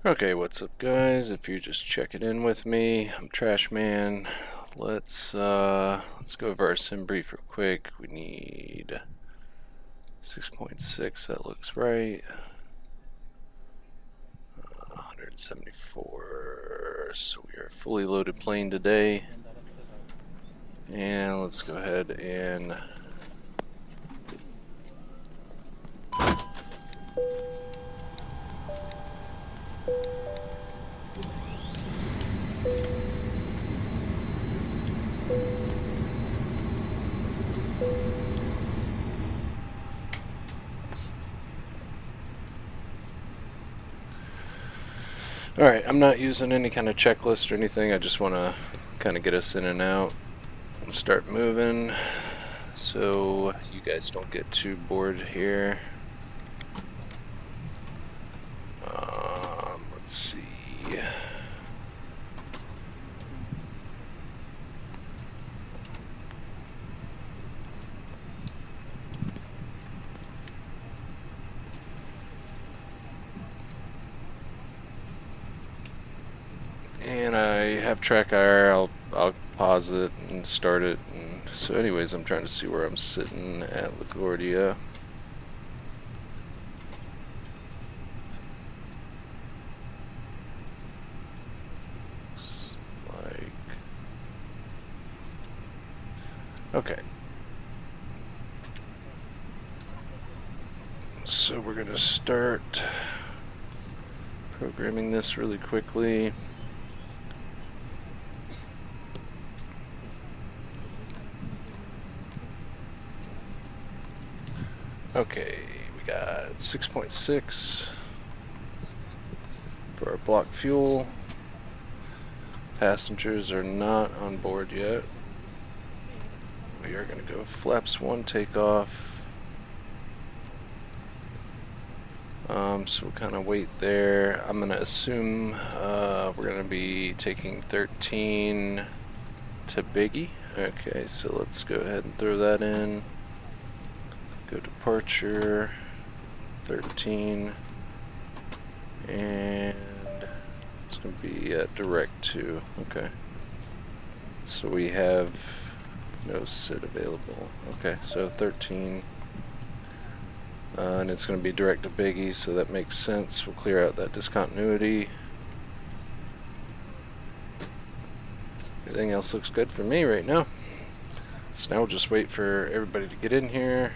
Okay, what's up guys? If you're just checking in with me, I'm Trash Man. Let's go over our Debrief real quick. We need 6.6, that looks right. 174, so we are a fully loaded plane today. And let's go ahead and alright, I'm not using any kind of checklist or anything. I just want to kind of get us in and out and start moving so you guys don't get too bored here. Let's see. And I have track IR. I'll pause it and start it. And so anyways, I'm trying to see where I'm sitting at LaGuardia. Looks like... okay. So we're gonna start programming this really quickly. Okay, we got 6.6 for our block fuel. Passengers are not on board yet. We are going to go flaps 1 takeoff. So we'll kind of wait there. I'm going to assume we're going to be taking 13 to Biggie. Okay, so let's go ahead and throw that in. Go departure 13, and it's going to be direct to. Okay, so we have no sit available. Okay, so 13, and it's going to be direct to Biggie, so that makes sense. We'll clear out that discontinuity. Everything else looks good for me right now. So now we'll just wait for everybody to get in here.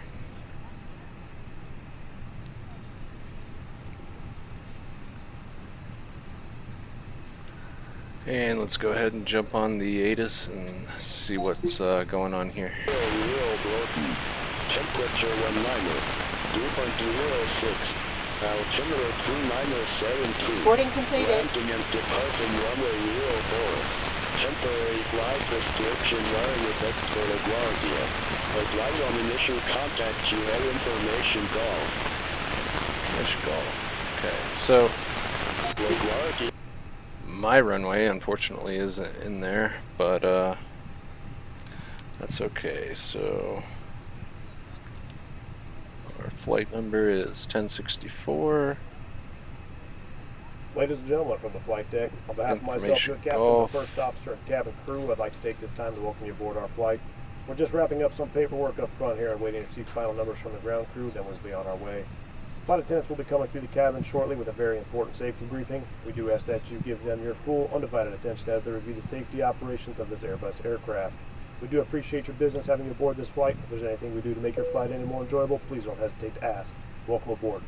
And let's go ahead and jump on the ATIS and see what's going on here. Temperature 3.06. Altimeter 2972. Boarding completed. Landing and departing runway 04. Temporary flight restriction running effect for LaGuardia. Flight on initial contact, you have information golf. Finish golf. Okay, so LaGuardia. my runway unfortunately isn't in there, but that's okay. So our flight number is 1064. Ladies and gentlemen, from the flight deck, on behalf of myself, your captain, the first officer, and cabin crew, I'd like to take this time to welcome you aboard our flight. We're just wrapping up some paperwork up front here and waiting to receive final numbers from the ground crew, then we'll be on our way. Flight attendants will be coming through the cabin shortly with a very important safety briefing. We do ask that you give them your full, undivided attention as they review the safety operations of this Airbus aircraft. We do appreciate your business having you aboard this flight. If there's anything we do to make your flight any more enjoyable, please don't hesitate to ask. Welcome aboard.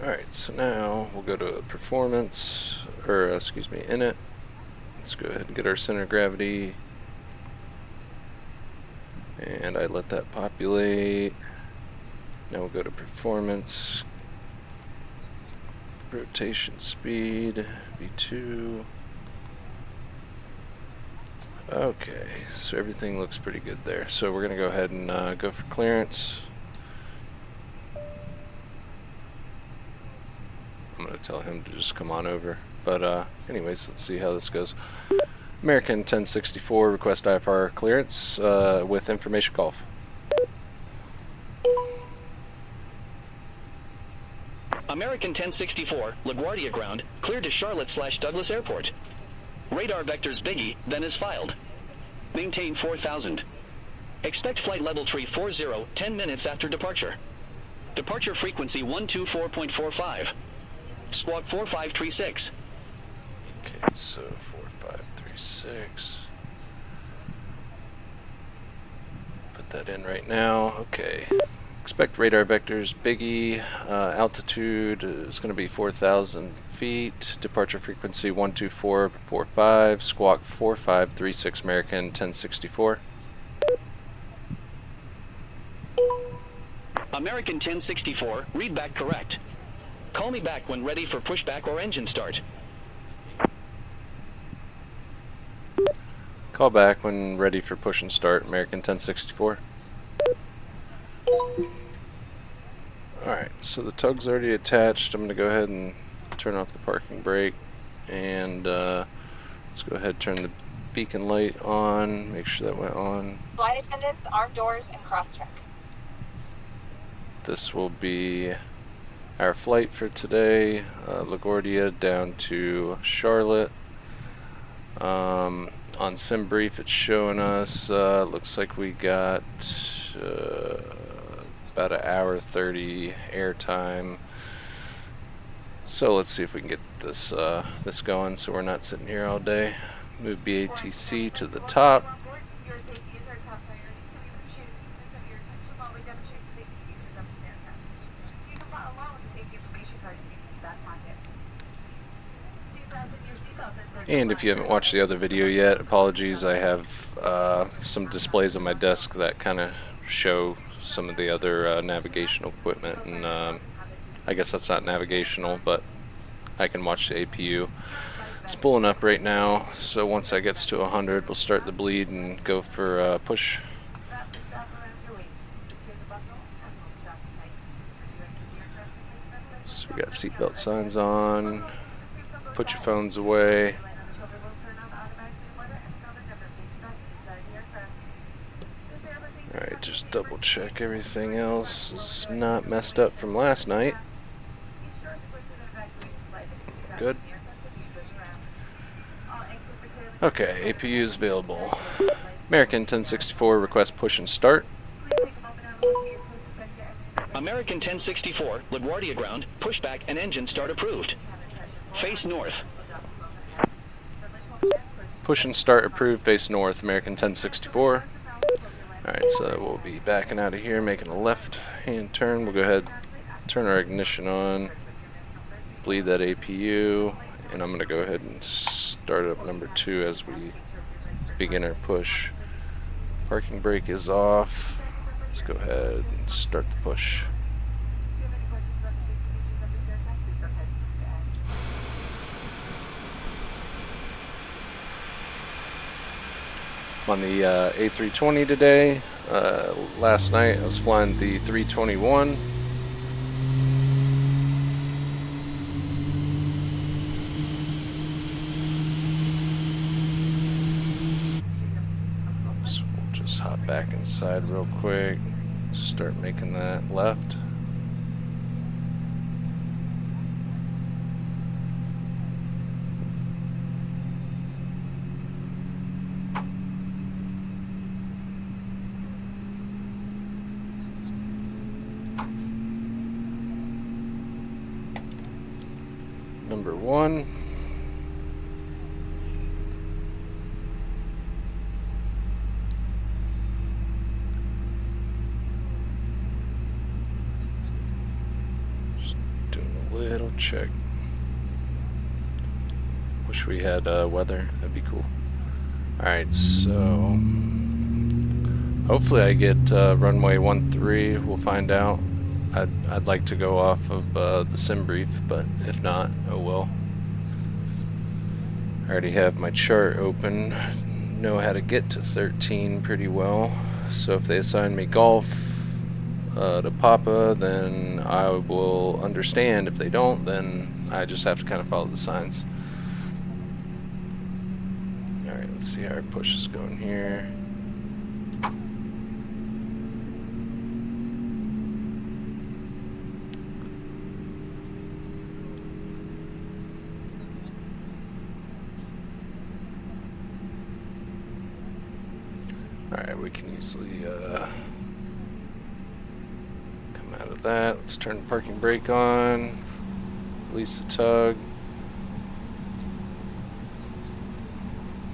Alright, so now we'll go to performance, or excuse me, in it. Let's go ahead and get our center of gravity. And I let that populate. Now we'll go to performance, rotation speed, V2. Okay, so everything looks pretty good there. So we're going to go ahead and go for clearance. I'm going to tell him to just come on over. But anyways, let's see how this goes. American 1064, request IFR clearance with information golf. American 1064, LaGuardia ground, clear to Charlotte/Douglas Airport. Radar vectors Biggie, then is filed. Maintain 4000. Expect flight level tree 40, 10 minutes after departure. Departure frequency 124.45. Squawk 4536. Okay, so 4536. Put that in right now. Okay. Expect radar vectors Biggie. Altitude is going to be 4,000 feet. Departure frequency 124.45. Squawk 4536 American 1064. American 1064, read back correct. Call me back when ready for pushback or engine start. Call back when ready for push and start, American 1064. Alright, so the tug's already attached. I'm going to go ahead and turn off the parking brake. And let's go ahead and turn the beacon light on. Make sure that went on. Flight attendants, arm doors, and cross-check. This will be our flight for today. LaGuardia down to Charlotte. On SimBrief it's showing us, looks like we got about an hour 30 airtime. So let's see if we can get this this going so we're not sitting here all day. Move BATC to the top. And if you haven't watched the other video yet, apologies, I have some displays on my desk that kind of show some of the other navigational equipment, and I guess that's not navigational, but I can watch the APU. It's pulling up right now, so once that gets to 100, we'll start the bleed and go for push. So we got seatbelt signs on. Put your phones away. Alright, just double check everything else is not messed up from last night. Good. Okay, APU is available. American 1064, request push and start. American 1064, LaGuardia ground, pushback and engine start approved. Face north. Push and start approved, face north, American 1064. Alright, so we'll be backing out of here, making a left-hand turn. We'll go ahead, turn our ignition on, bleed that APU, and I'm going to go ahead and start up number 2 as we begin our push. Parking brake is off. Let's go ahead and start the push. I'm on the A320 today. Last night I was flying the 321. So we'll just hop back inside real quick, start making that left. Number 1. Just doing a little check. Wish we had weather, that'd be cool. Alright, so hopefully I get runway 13, we'll find out. I'd like to go off of the SimBrief, but if not, oh well. I already have my chart open, know how to get to 13 pretty well, so if they assign me Golf to Papa, then I will understand. If they don't, then I just have to kind of follow the signs. Alright, let's see how our push is going here. Alright, we can easily come out of that. Let's turn the parking brake on. Release the tug.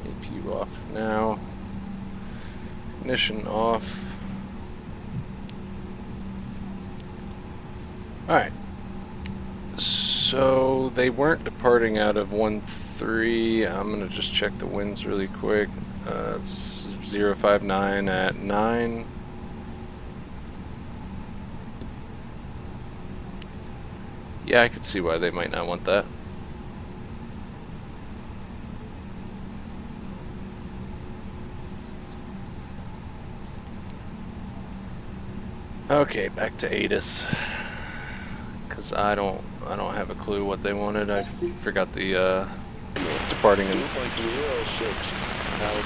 APU off for now. Ignition off. Alright. So they weren't departing out of 1-3. I'm going to just check the winds really quick. It's 059 at 9. Yeah, I could see why they might not want that. Okay, back to ATIS. Cause I don't have a clue what they wanted. I forgot the departing and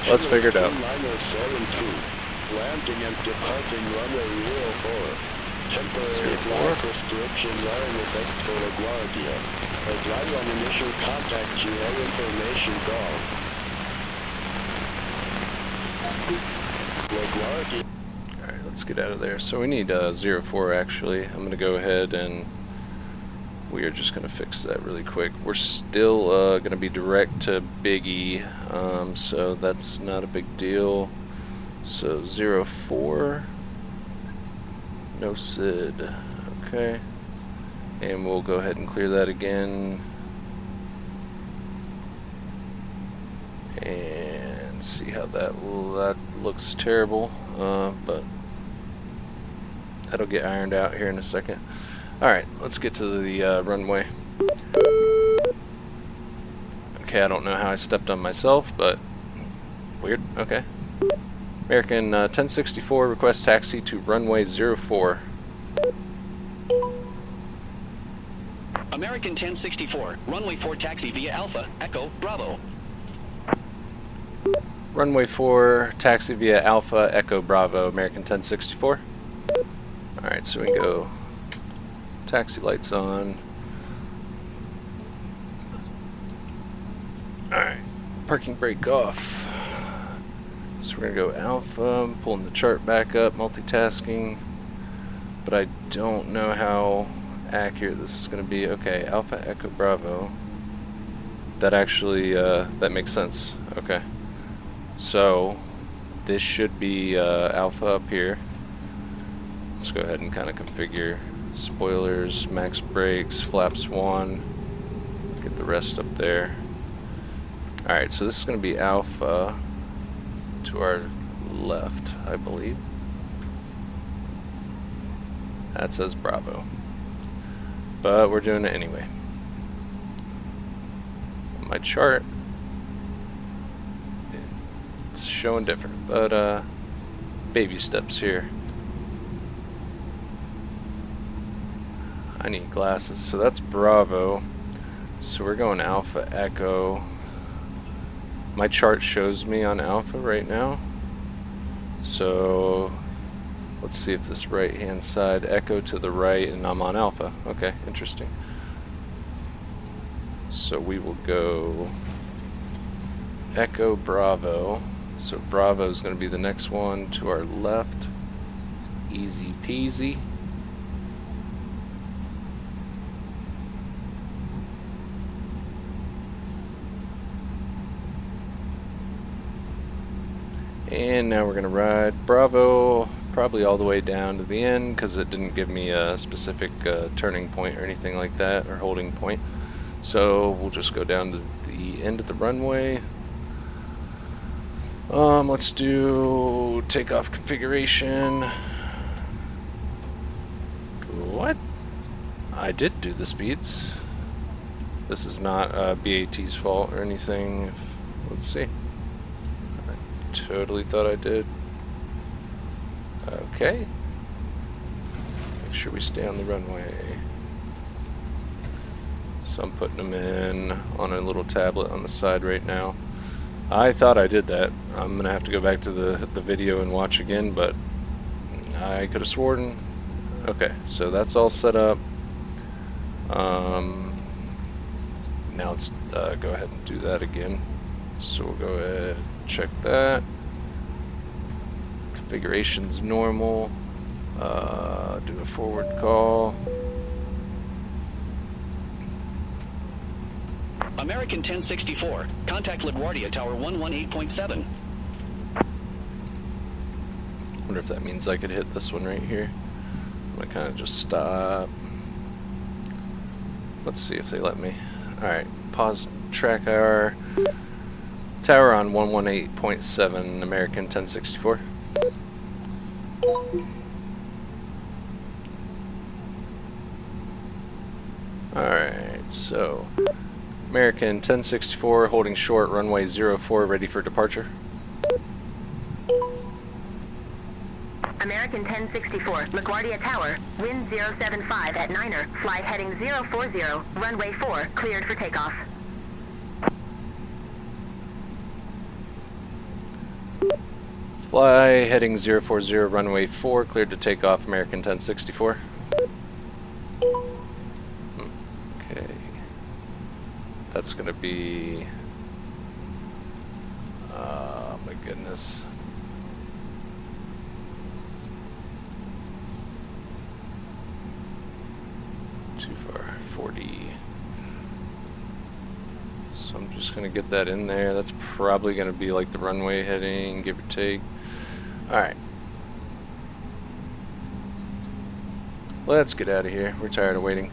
let's figure it out. Landing and departing runway 04. Temporary 04. flight restriction wiring effect for LaGuardia. Advise on initial contact GA information call. LaGuardia. Alright, let's get out of there. So we need 04 actually. I'm gonna go ahead and we are just gonna fix that really quick. We're still gonna be direct to Biggie, so that's not a big deal. So 04. No SID. Okay. And we'll go ahead and clear that again. And see how that looks terrible. But that'll get ironed out here in a second. Alright, let's get to the runway. Okay, I don't know how I stepped on myself, but weird. Okay. American 1064, request taxi to runway 04. American 1064, runway 4 taxi via Alpha, Echo, Bravo. Runway 4, taxi via Alpha, Echo, Bravo, American 1064. Alright, so we can go taxi lights on. Alright, parking brake off. So we're going to go Alpha, I'm pulling the chart back up, multitasking, but I don't know how accurate this is going to be. Okay, Alpha, Echo, Bravo. That actually, that makes sense. Okay. So, this should be Alpha up here. Let's go ahead and kind of configure spoilers, max brakes, flaps 1, get the rest up there. Alright, so this is going to be Alpha to our left, I believe. That says Bravo. But we're doing it anyway. My chart, it's showing different, but baby steps here. I need glasses, so that's Bravo. So we're going Alpha, Echo. My chart shows me on Alpha right now. So let's see if this right hand side, Echo to the right, and I'm on Alpha. Okay, interesting. So we will go Echo, Bravo. So Bravo is going to be the next one to our left. Easy peasy. And now we're going to ride Bravo probably all the way down to the end because it didn't give me a specific turning point or anything like that, or holding point. So we'll just go down to the end of the runway. Let's do takeoff configuration. What? I did do the speeds. This is not BAT's fault or anything. Let's see. Totally thought I did. Okay. Make sure we stay on the runway. So I'm putting them in on a little tablet on the side right now. I thought I did that. I'm gonna have to go back to the video and watch again, but I could have sworn. Okay, so that's all set up. Now let's go ahead and do that again. So we'll go ahead, check that. Configuration's normal. Do a forward call. American 1064, contact LaGuardia Tower 118.7. Wonder if that means I could hit this one right here. I'm gonna kind of just stop. Let's see if they let me. Alright, pause track hour. Tower on 118.7, American 1064. Alright, so American 1064 holding short, runway 04, ready for departure. American 1064, LaGuardia Tower, wind 075 at Niner, fly heading 040, runway 4, cleared for takeoff. Fly heading 040, runway 4, cleared to take off, American 1064. Okay. That's gonna be... oh my goodness. Too far, 40. So I'm just gonna get that in there. That's probably gonna be like the runway heading, give or take. Alright. Let's get out of here. We're tired of waiting.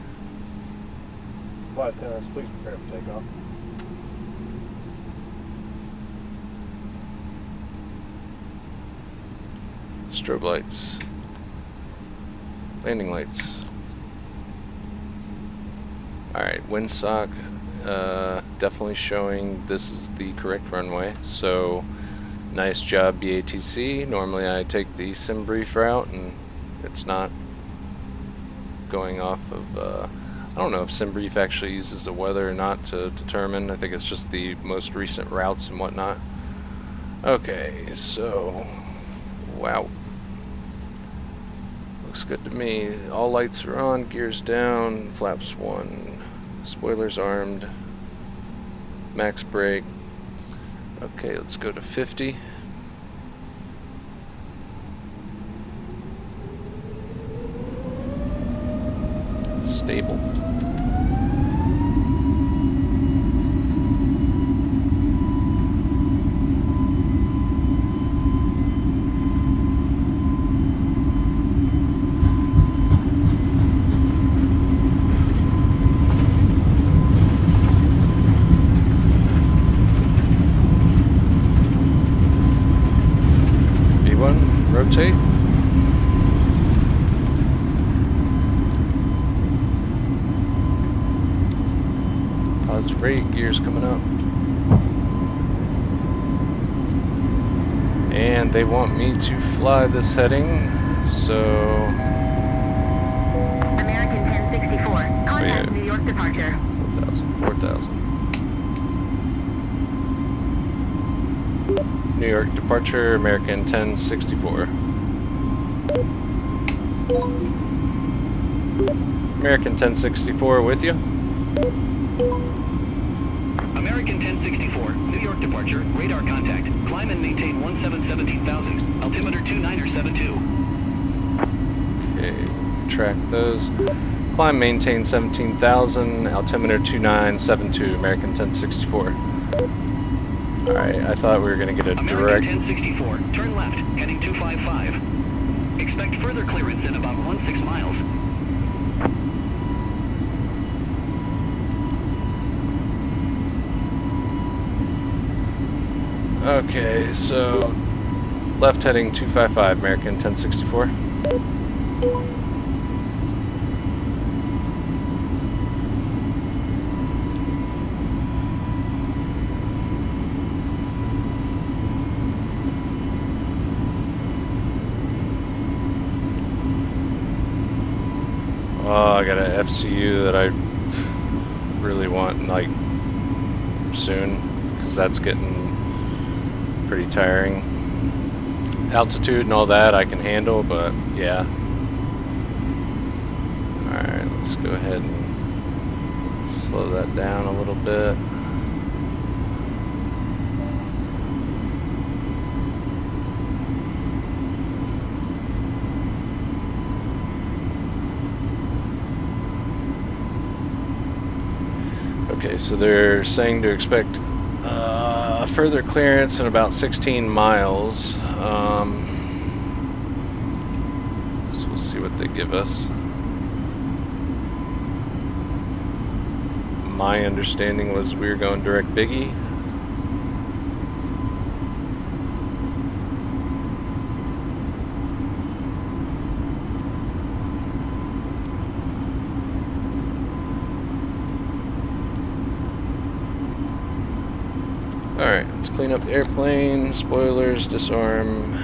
Flight attendants, please prepare for takeoff. Strobe lights. Landing lights. Alright, windsock. Definitely showing this is the correct runway. So, nice job, BATC. Normally I take the SimBrief route and it's not going off of... I don't know if SimBrief actually uses the weather or not to determine. I think it's just the most recent routes and whatnot. Okay, so... wow. Looks good to me. All lights are on, gears down, flaps 1, spoilers armed, max brake. Okay, let's go to 50. Stable. Rotate. Positive rate, gears coming up. And they want me to fly this heading, so... American 1064, contact New York departure. 4,000. New York departure, American 1064. American 1064 with you. American 1064, New York departure, radar contact. Climb and maintain 17,000, altimeter 2972. Okay, track those. Climb, maintain 17,000, altimeter 2972, American 1064. Alright, I thought we were going to get a direct... American 1064, turn left, heading 255. Expect further clearance in about 16 miles. Okay, so left heading 255, American 1064. Oh, I got an FCU that I really want, like, soon, because that's getting pretty tiring. Altitude and all that I can handle, but yeah. Alright, let's go ahead and slow that down a little bit. Okay, so they're saying to expect further clearance in about 16 miles. So we'll see what they give us. My understanding was we were going direct Biggie. Alright, let's clean up the airplane. Spoilers, disarm,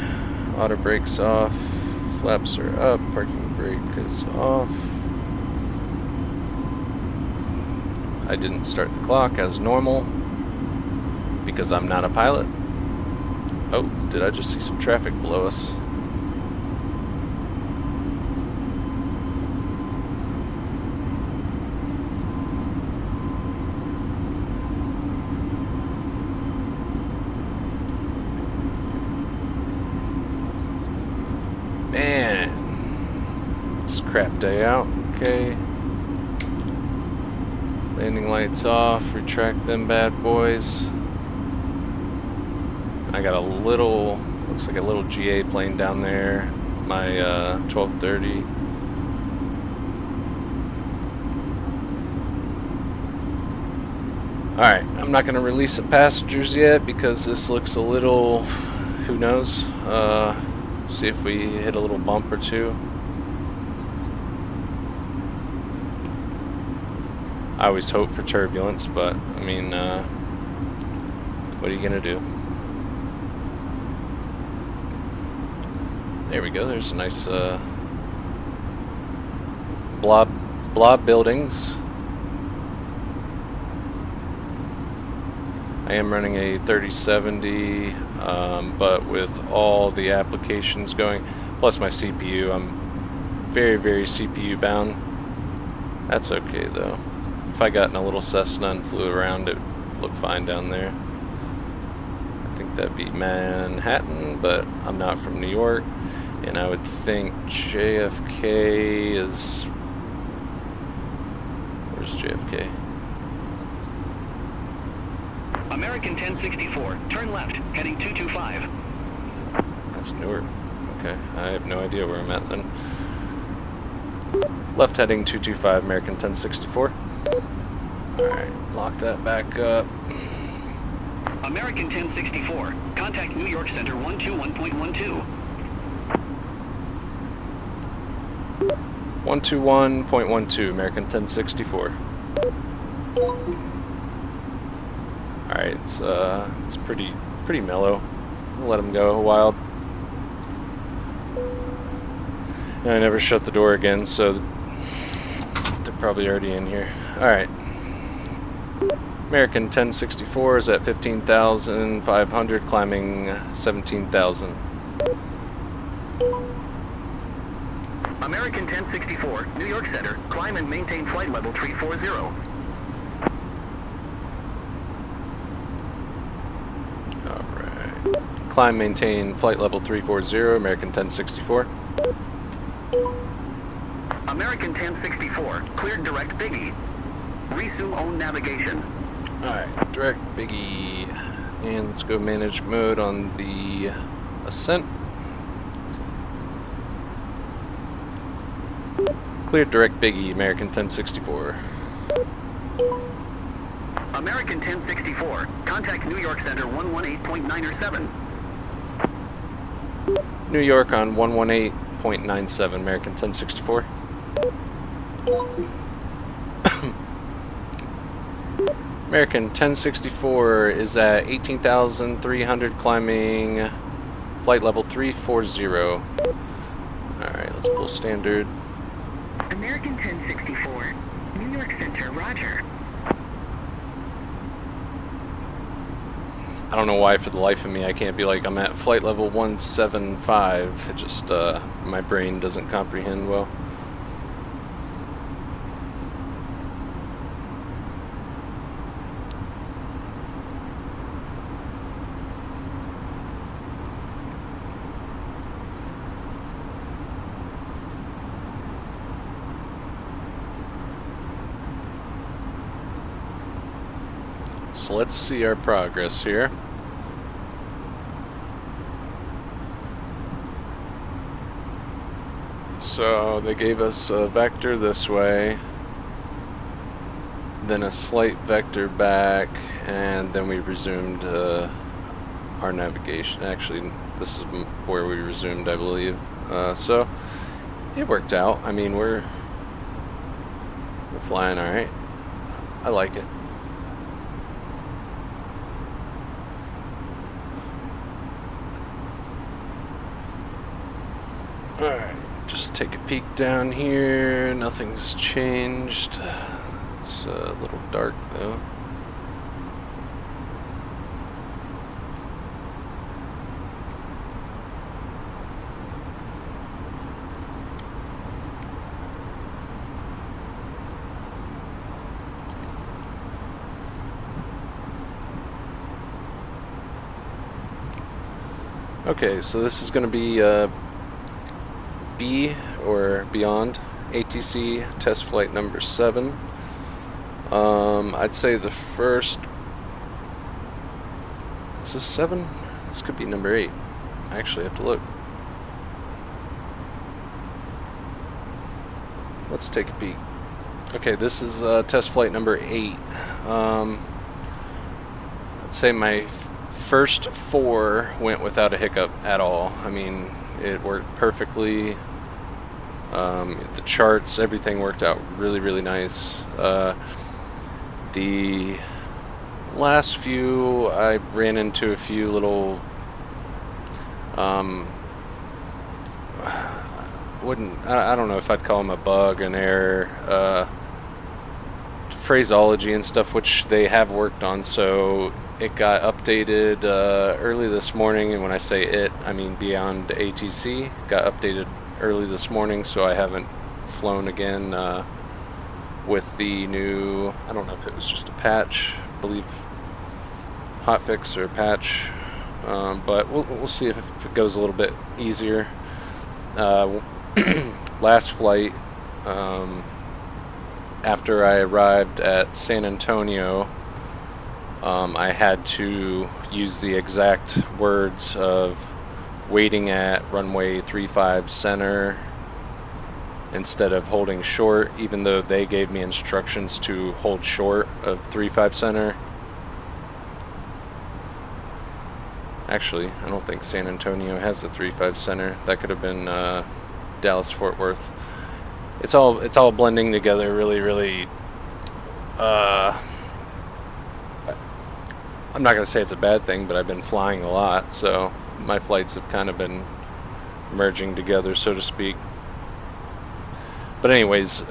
auto brakes off, flaps are up, parking brake is off. I didn't start the clock as normal because I'm not a pilot. Oh, did I just see some traffic below us? Man, it's a crap day out. Okay. Landing lights off, retract them bad boys. I got a little, looks like a little GA plane down there, my 1230. Alright, I'm not going to release the passengers yet because this looks a little, who knows, see if we hit a little bump or two. I always hope for turbulence, but I mean, what are you gonna do? There we go. There's a nice blob buildings. I am running a 3070, but with all the applications going, plus my CPU, I'm very, very CPU bound. That's okay though. If I got in a little Cessna and flew around, it would look fine down there. I think that'd be Manhattan, but I'm not from New York. And I would think JFK is... Where's JFK? American 1064, turn left, heading 225. That's Newark. Okay, I have no idea where I'm at then. Left heading 225, American 1064. Alright, lock that back up. American 1064, contact New York Center 121.12. 121.12, American 1064. Alright, it's pretty mellow. I'll let them go a while. And I never shut the door again, so they're probably already in here. Alright. American 1064 is at 15,500, climbing 17,000. American 1064, New York Center, climb and maintain flight level 340. Alright. Climb, maintain flight level 340, American 1064. American 1064, cleared direct Biggie. Resume own navigation. Alright, direct Biggie. And let's go manage mode on the ascent. Cleared direct Biggie, American 1064. American 1064, contact New York Center 118.907. New York on 118.97, American 1064. American 1064 is at 18,300, climbing flight level 340. Alright, let's pull standard. American 1064, New York Center, roger. I don't know why for the life of me I can't be like, I'm at flight level 175. It just, my brain doesn't comprehend well. So let's see our progress here. So they gave us a vector this way, then a slight vector back, and then we resumed our navigation. Actually, this is where we resumed, I believe. So it worked out. I mean, we're flying all right. I like it. All right, just take a peek down here. Nothing's changed. It's a little dark though. Okay, so this is going to be B or beyond ATC test flight number 7. I'd say the first. Is this 7? This could be number 8. I actually have to look. Let's take a peek. Okay, this is test flight number 8. I'd say my first 4 went without a hiccup at all. I mean, it worked perfectly. The charts, everything worked out really, really nice. The last few, I ran into a few little I don't know if I'd call them a bug, an error, phraseology and stuff, which they have worked on. So it got updated early this morning, and when I say it, I mean beyond ATC. Got updated early this morning, so I haven't flown again with the new, I don't know if it was just a patch, I believe hotfix or a patch, but we'll see if it goes a little bit easier. Last flight, after I arrived at San Antonio, I had to use the exact words of waiting at runway 35 center instead of holding short, even though they gave me instructions to hold short of 35 center. Actually, I don't think San Antonio has the 35 center. That could have been Dallas Fort Worth. It's all blending together really. I'm not going to say it's a bad thing, but I've been flying a lot, so my flights have kind of been merging together, so to speak. But anyways,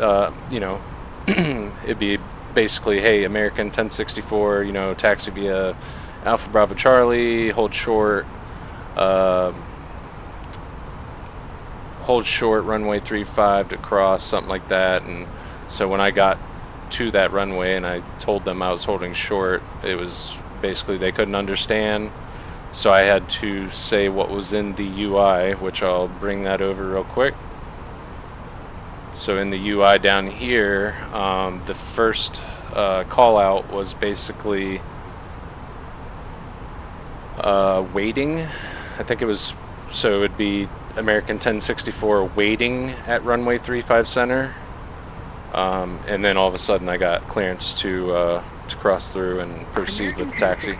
you know, it'd be basically, hey, American 1064, you know, taxi via Alpha Bravo Charlie, hold short, runway 35 to cross, something like that. And so when I got to that runway and I told them I was holding short, it was basically they couldn't understand. So I had to say what was in the UI, which I'll bring that over real quick. So in the UI down here, the first call out was basically waiting. I think it was, so it would be American 1064 waiting at runway 35 center. And then all of a sudden I got clearance to cross through and proceed with the taxi.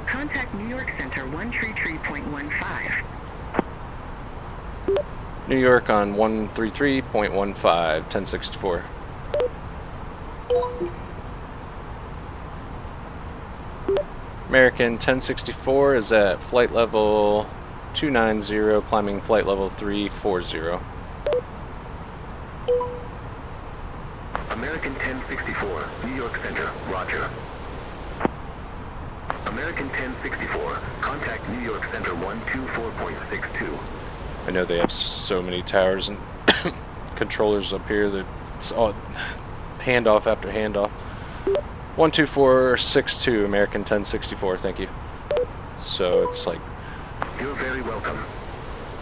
Contact New York Center 133.15. New York on 133.15, 1064. American 1064 is at flight level 290, climbing flight level 340. American 1064, New York Center, roger. American 1064, contact New York Center 124.62. I know they have so many towers and controllers up here that it's all handoff after handoff. 12462, American 1064, thank you. So it's like... You're very welcome.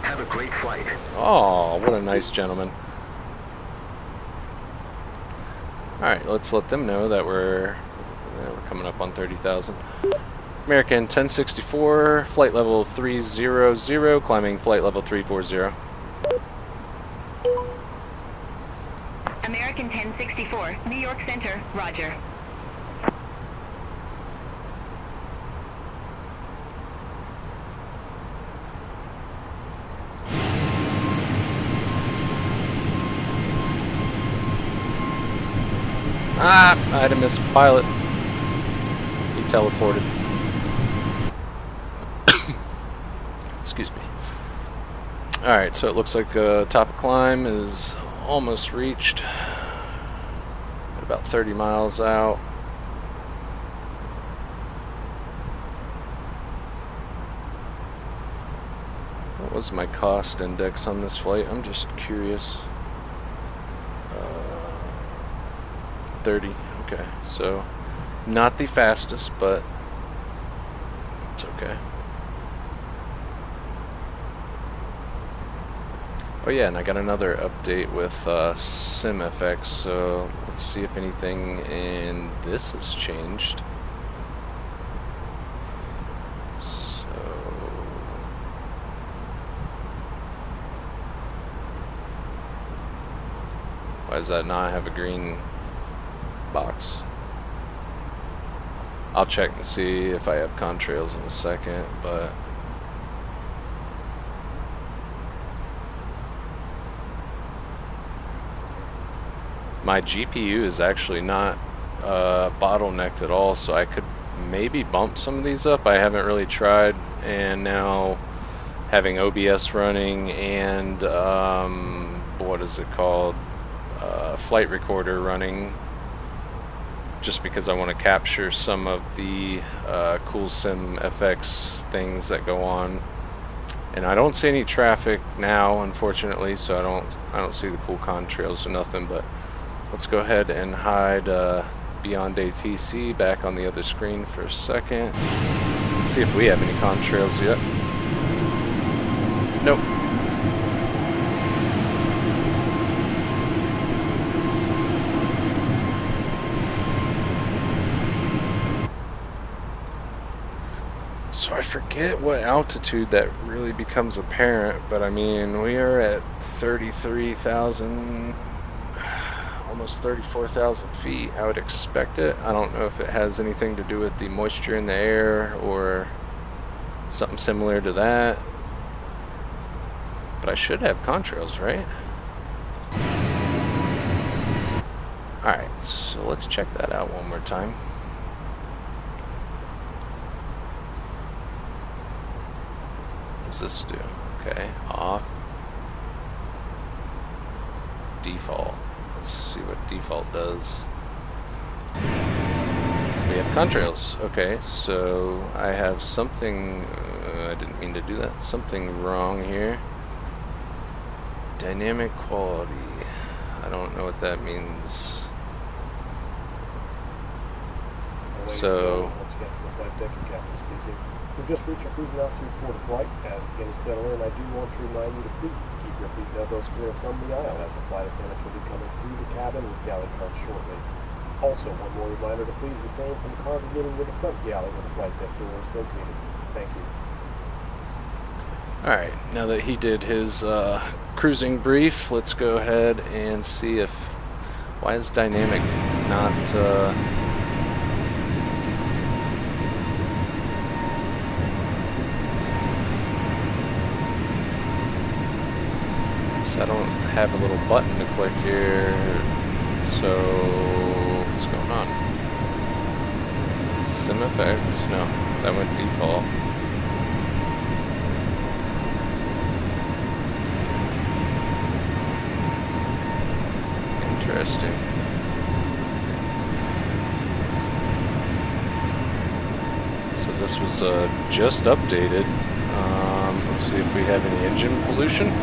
Have a great flight. Oh, what a nice gentleman. Alright, let's let them know that we're coming up on 30,000. American 1064, flight level 300, climbing flight level 340. American 1064, New York Center, roger. Ah, I had to miss a pilot. He teleported. Excuse me. Alright, so it looks like top of climb is almost reached. About 30 miles out. What was my cost index on this flight? I'm just curious. 30. Okay, so not the fastest, but it's okay. Oh yeah, and I got another update with SimFX, so let's see if anything in this has changed. So why does that not have a green box? I'll check and see if I have contrails in a second, but my GPU is actually not bottlenecked at all, so I could maybe bump some of these up. I haven't really tried, and now having OBS running and what is it called, flight recorder running, just because I want to capture some of the cool SimFX things that go on. And I don't see any traffic now, unfortunately, so I don't see the cool contrails or nothing. But let's go ahead and hide Beyond ATC back on the other screen for a second. See if we have any contrails yet. Nope. So I forget what altitude that really becomes apparent, but I mean, we are at 33,000, almost 34,000 feet. I would expect it. I don't know if it has anything to do with the moisture in the air or something similar to that, but I should have contrails, right? Alright, so let's check that out one more time. What does this do? Okay, off. Default. Let's see what default does. We have contrails. Okay, so I have something, I didn't mean to do that, something wrong here. Dynamic quality. I don't know what that means. So once again from the flight deck, and Captain speaking. We've just reached our cruising altitude for the flight. As we begin to settle in, I do want to remind you to please keep your feet and elbows clear from the aisle, as the flight attendants will be coming through the cabin with galley cards shortly. Also, one more reminder to please refrain from congregating with the front galley where the flight deck door is located. Thank you. alright, now that he did his cruising brief, let's go ahead and see if, why is dynamic not I don't have a little button to click here, so what's going on? SimFX, no, that went default. Interesting. So this was just updated. Let's see if we have any engine pollution.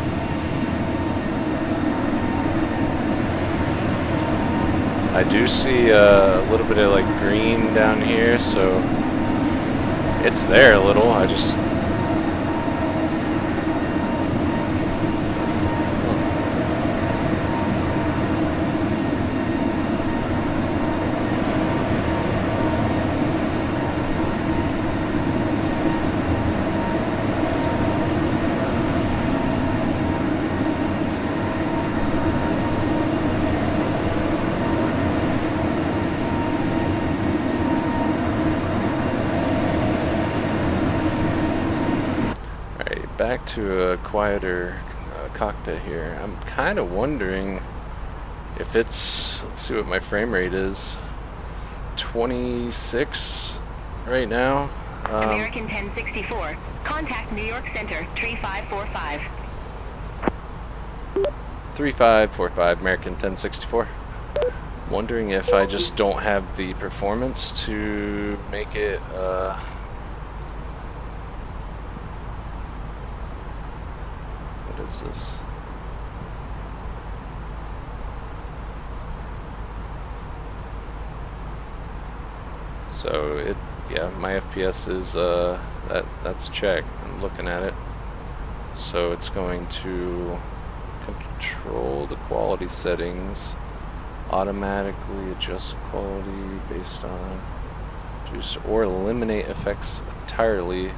I do see a little bit of like green down here, so it's there a little. I just back to a quieter cockpit here. I'm kind of wondering if it's, let's see what my frame rate is, 26 right now. American 1064, contact New York Center 3545. 3545, American 1064. Wondering if I just don't have the performance to make it, what is this? So it, yeah, my FPS is, that's checked. I'm looking at it. So it's going to control the quality settings, automatically adjust quality based on reduce or eliminate effects entirely.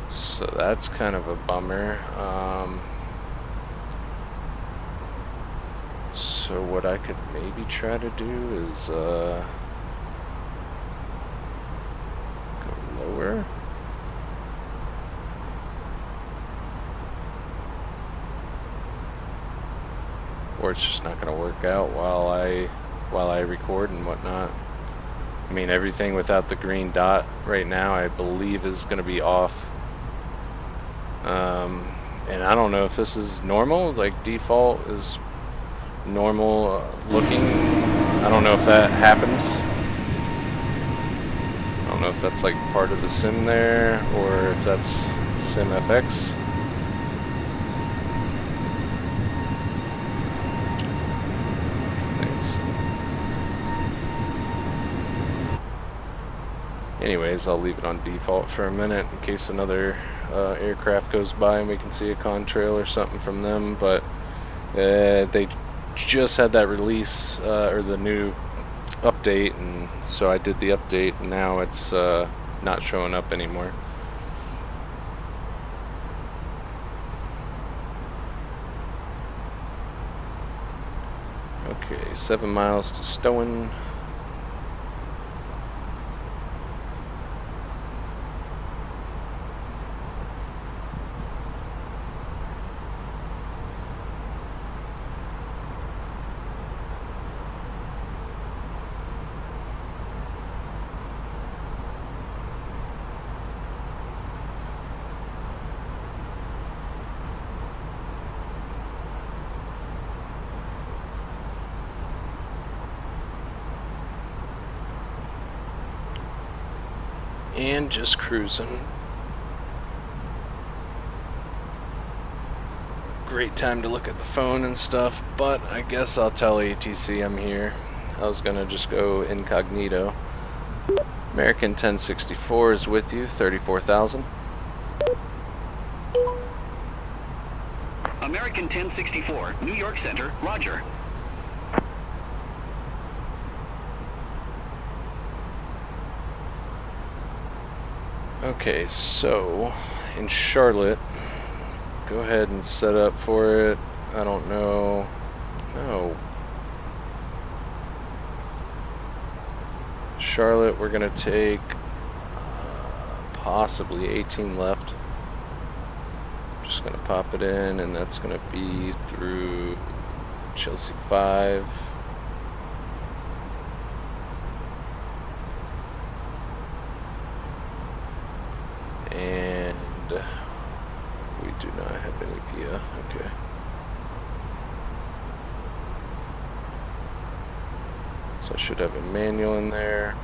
So that's kind of a bummer. So what I could maybe try to do is go lower. Or it's just not going to work out while I record and whatnot. I mean, everything without the green dot right now I believe is going to be off. And I don't know if this is normal, like default is normal looking. I don't know if that happens. I don't know if that's like part of the sim there or if that's SimFX. Anyways, I'll leave it on default for a minute in case another aircraft goes by and we can see a contrail or something from them. But they just had that release or the new update, and so I did the update, and now it's not showing up anymore. Okay, 7 miles to Stowen. And just cruising. Great time to look at the phone and stuff, but I guess I'll tell ATC I'm here. I was gonna just go incognito. American 1064 is with you, 34,000. American 1064, New York Center, roger. Okay, so in Charlotte, go ahead and set up for it. I don't know. No. Charlotte, we're going to take possibly 18 left. Just going to pop it in, and that's going to be through Chelsea 5. And we do not have any PIA. Okay. So I should have a manual in there.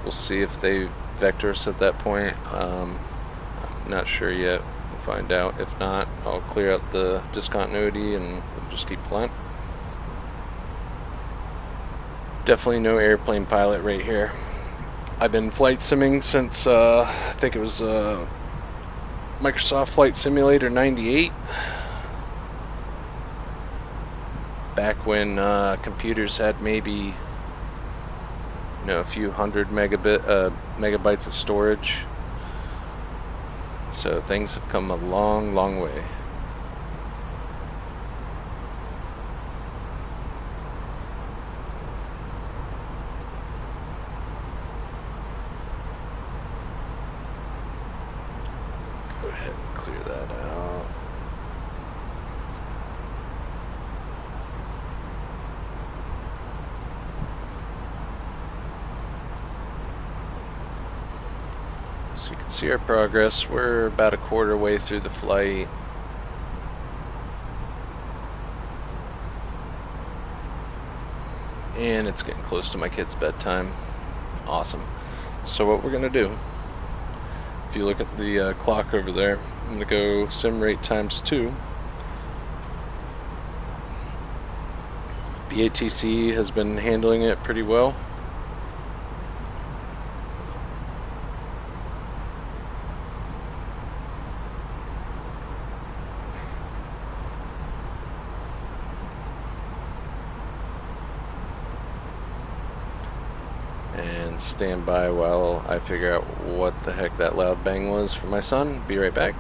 We'll see if they vector us at that point. I'm not sure yet. We'll find out. If not, I'll clear out the discontinuity and we'll just keep flying. Definitely no airplane pilot right here. I've been flight simming since I think it was Microsoft Flight Simulator 98. Back when computers had maybe a few hundred megabytes of storage. So things have come a long, long way. clear that out. So you can see our progress. We're about a quarter way through the flight. And it's getting close to my kid's bedtime. Awesome. So what we're going to do, if you look at the clock over there, I'm going to go sim rate times 2. BATC has been handling it pretty well. And stand by while I figure out what the heck that loud bang was for my son. Be right back.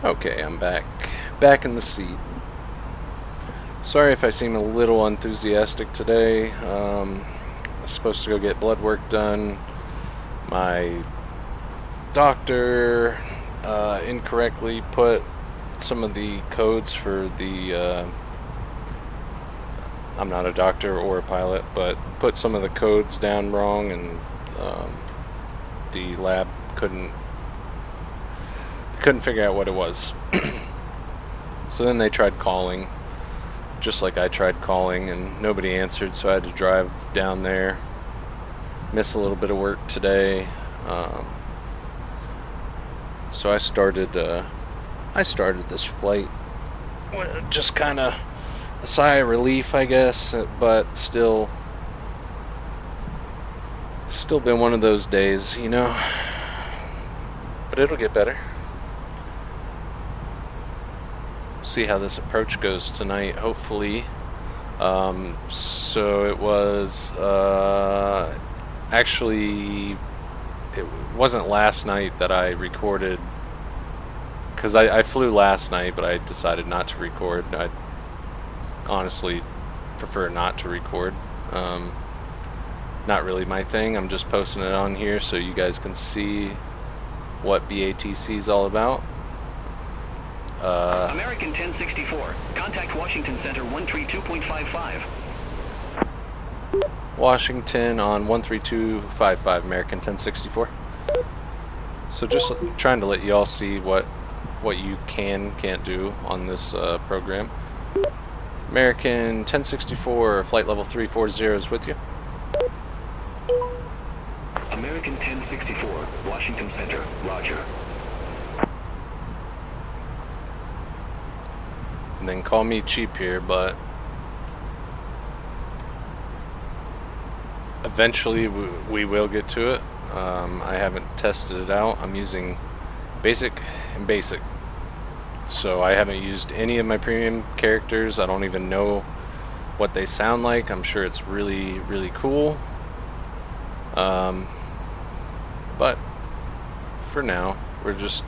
Okay, I'm back in the seat. Sorry if I seem a little enthusiastic today. I'm supposed to go get blood work done. My doctor incorrectly put some of the codes for the I'm not a doctor or a pilot, but put some of the codes down wrong, and the lab couldn't figure out what it was. So then they tried calling, just like I tried calling, and nobody answered, so I had to drive down there, miss a little bit of work today. So I started this flight, just kind of a sigh of relief, I guess, but still been one of those days, you know, but it'll get better. See how this approach goes tonight, hopefully. So it was actually, it wasn't last night that I recorded, because I flew last night, but I decided not to record. I honestly prefer not to record. Not really my thing. I'm just posting it on here so you guys can see what BATC is all about. American 1064, contact Washington Center 132.55. Washington on 13255, American 1064. So just trying to let you all see what you can't do on this program. American 1064, flight level 340 is with you. American 1064, Washington Center, roger. And then call me cheap here, but eventually we will get to it. I haven't tested it out. I'm using basic and basic, so I haven't used any of my premium characters. I don't even know what they sound like. I'm sure it's really, really cool, but for now we're just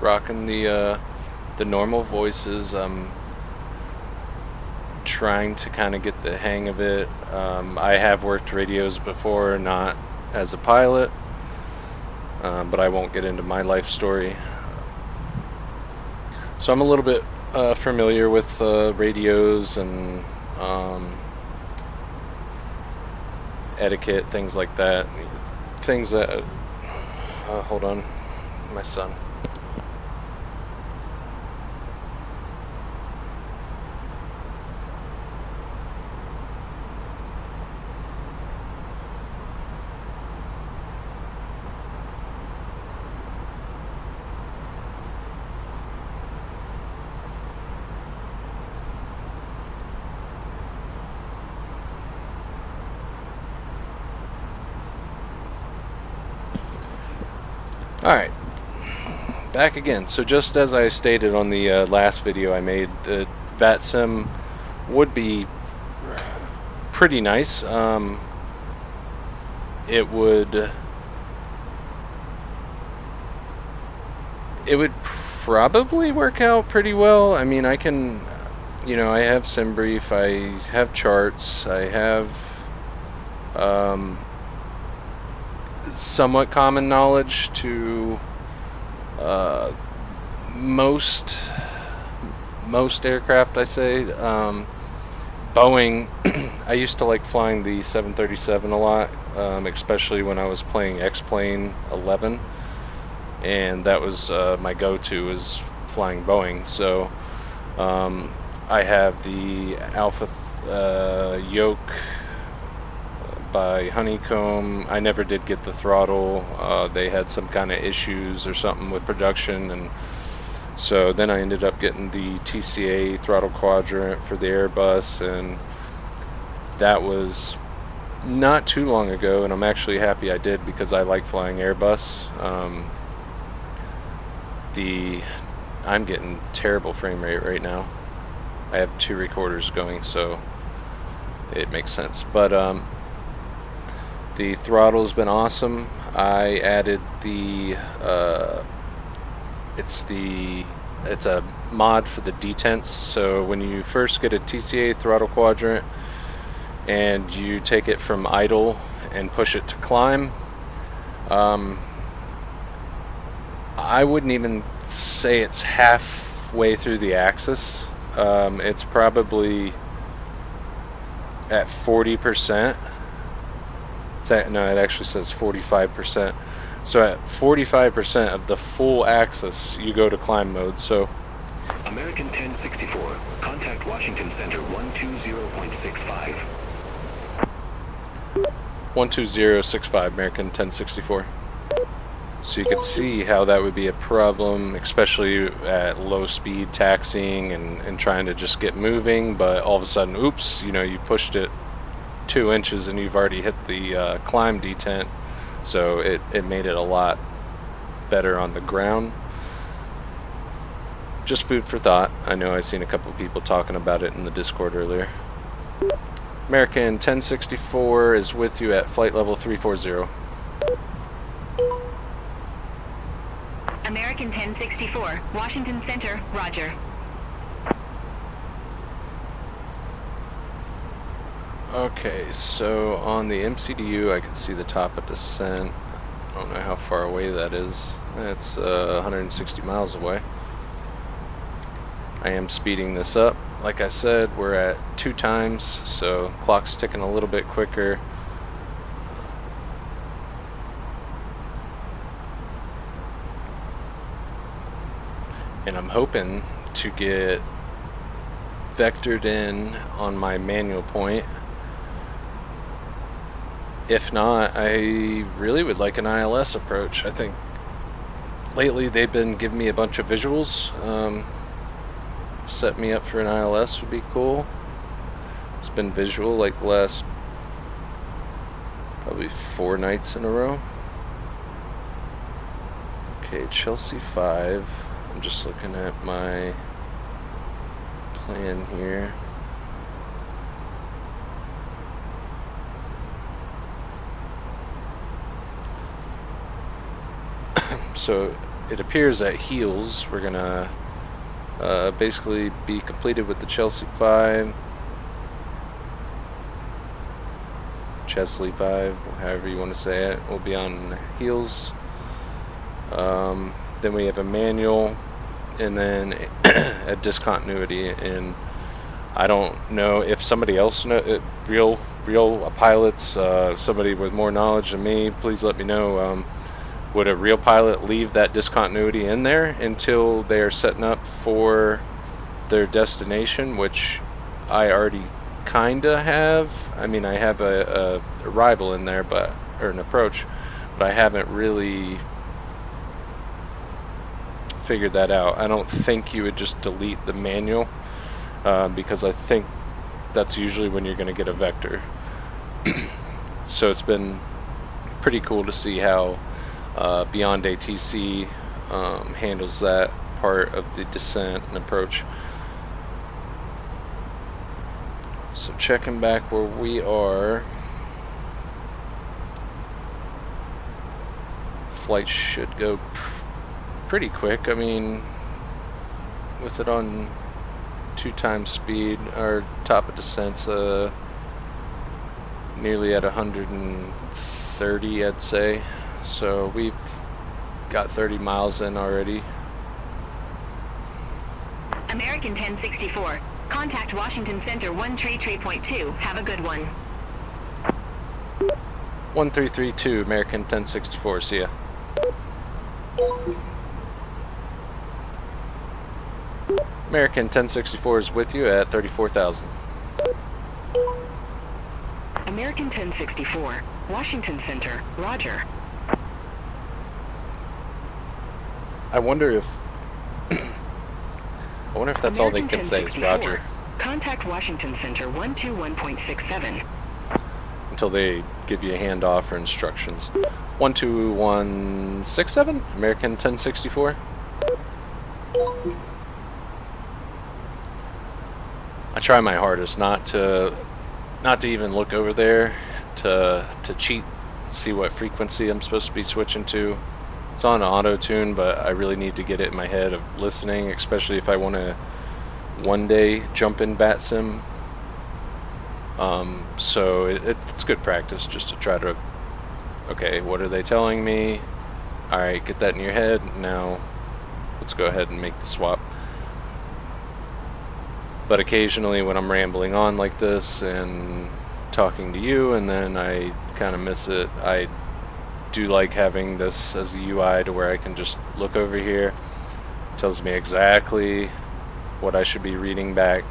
rocking the normal voices. I'm trying to kind of get the hang of it. I have worked radios before, not as a pilot, but I won't get into my life story. So I'm a little bit familiar with radios and etiquette, things like that. Things that hold on, my son. Alright, back again. So just as I stated on the last video I made, the VATSIM would be pretty nice. It would probably work out pretty well. I mean, I can, you know, I have SimBrief, I have charts, I have somewhat common knowledge to most aircraft, I say. Boeing, I used to like flying the 737 a lot, especially when I was playing X-Plane 11, and that was my go-to, is flying Boeing. So I have the Alpha yoke by Honeycomb. I never did get the throttle. They had some kind of issues or something with production, and so then I ended up getting the TCA throttle quadrant for the Airbus, and that was not too long ago, and I'm actually happy I did, because I like flying Airbus. I'm getting terrible frame rate right now. I have 2 recorders going, so it makes sense. But the throttle's been awesome. I added the it's a mod for the detents. So when you first get a TCA throttle quadrant and you take it from idle and push it to climb, I wouldn't even say it's halfway through the axis. It's probably at 40%. No, it actually says 45%. So at 45% of the full axis, you go to climb mode. So American 1064, contact Washington Center 120.65. 12065, American 1064. So you can see how that would be a problem, especially at low speed taxiing and trying to just get moving, but all of a sudden, oops, you know, you pushed it 2 inches and you've already hit the climb detent. So it made it a lot better on the ground. Just food for thought. I know I've seen a couple of people talking about it in the Discord earlier. American 1064 is with you at flight level 340. American 1064, Washington Center, roger. Okay, so on the MCDU I can see the top of descent. I don't know how far away that is. It's 160 miles away. I am speeding this up. Like I said, we're at 2 times, so clock's ticking a little bit quicker. And I'm hoping to get vectored in on my manual point. If not, I really would like an ILS approach. I think lately they've been giving me a bunch of visuals. Set me up for an ILS would be cool. It's been visual like the last probably 4 nights in a row. Okay, Chelsea 5. I'm just looking at my plan here. So it appears that heels we're gonna basically be completed with the Chelsea 5, Chesley 5, however you want to say it. We'll be on heels. Then we have a manual, and then a discontinuity. And I don't know if somebody else real pilots, somebody with more knowledge than me, please let me know. Would a real pilot leave that discontinuity in there until they are setting up for their destination, which I already kinda have? I mean, I have a arrival in there, or an approach, but I haven't really figured that out. I don't think you would just delete the manual, because I think that's usually when you're going to get a vector. So it's been pretty cool to see how Beyond ATC handles that part of the descent and approach. So checking back where we are, flight should go pretty quick. I mean, with it on 2 times speed, our top of descent's nearly at 130, I'd say. So we've got 30 miles in already. American 1064. Contact Washington Center 133.2. Have a good one. 1332, American 1064. See ya. American 1064 is with you at 34,000. American 1064. Washington Center. Roger. I wonder if that's all they can say is Roger. Contact Washington Center 121.67. Until they give you a handoff or instructions. 12167, American 1064. I try my hardest not to even look over there to cheat, see what frequency I'm supposed to be switching to. It's on auto tune, but I really need to get it in my head of listening, especially if I want to one day jump in BATSIM. So it's good practice just to try to, okay, what are they telling me? Alright, get that in your head. Now let's go ahead and make the swap. But occasionally when I'm rambling on like this and talking to you and then I kind of miss it, I do like having this as a UI to where I can just look over here. It tells me exactly what I should be reading back.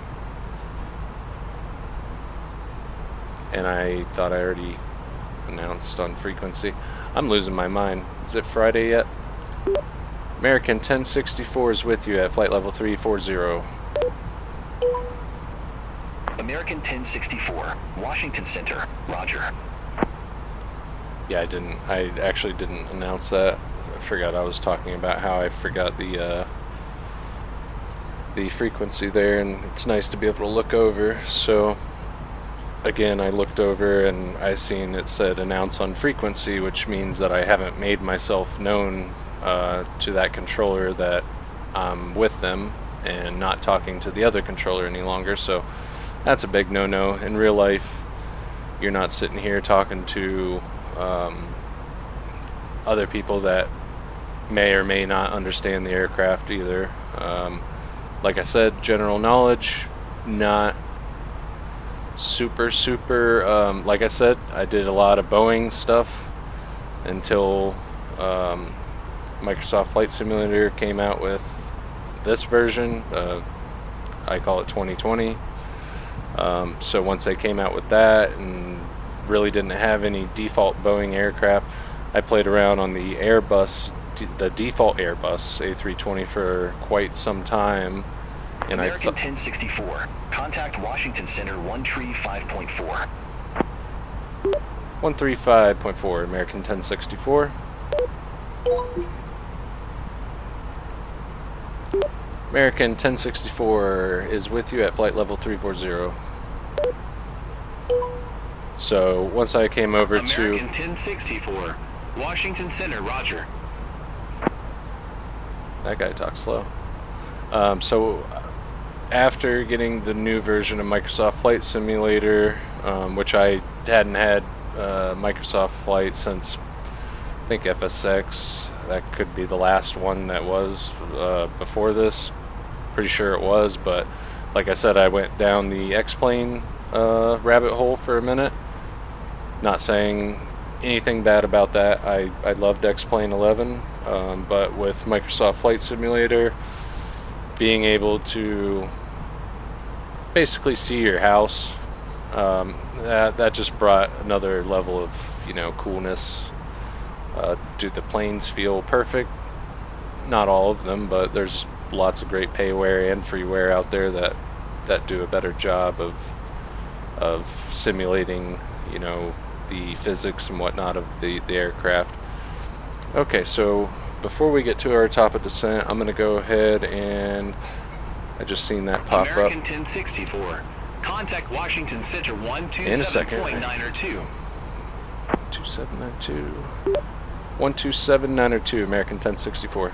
And I thought I already announced on frequency. I'm losing my mind. Is it Friday yet? American 1064 is with you at flight level 340. American 1064, Washington Center, Roger. Yeah, I actually didn't announce that. I forgot I was talking about how I forgot the frequency there, and it's nice to be able to look over. So again, I looked over and I seen it said announce on frequency, which means that I haven't made myself known to that controller that I'm with them and not talking to the other controller any longer. So that's a big no-no. In real life, you're not sitting here talking to other people that may or may not understand the aircraft either. Like I said, general knowledge, not super like I said, I did a lot of Boeing stuff until Microsoft Flight Simulator came out with this version. I call it 2020. So once they came out with that and really didn't have any default Boeing aircraft, I played around on the Airbus, the default Airbus A320 for quite some time. And American 1064, contact Washington Center 135.4. 135.4, American 1064. American 1064 is with you at flight level 340. So once I came over American 1064, Washington Center, Roger. That guy talks slow. So after getting the new version of Microsoft Flight Simulator, which I hadn't had Microsoft Flight since I think FSX, that could be the last one that was before this. Pretty sure it was, but like I said, I went down the X-Plane rabbit hole for a minute. Not saying anything bad about that. I loved X-Plane 11, but with Microsoft Flight Simulator, being able to basically see your house, that just brought another level of coolness. Do the planes feel perfect? Not all of them, but there's lots of great payware and freeware out there that do a better job of simulating the physics and whatnot of the aircraft. Okay, so before we get to our top of descent, I'm going to go ahead and I just seen that pop American up. 1064. Contact Washington Center In a second. 127.902. 2792. 127.902, American 1064.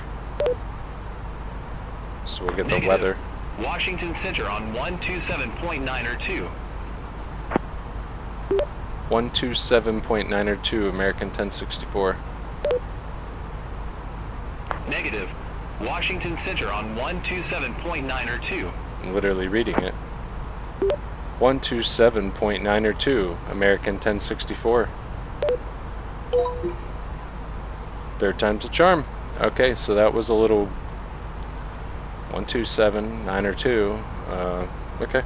So we'll get the Negative. weather. Washington Center on 127.902. 127.902, American 1064. Negative. Washington Center on 127.902. I'm literally reading it. 127.902, American 1064. Third time's a charm. Okay, so that was a little 127.902. Okay.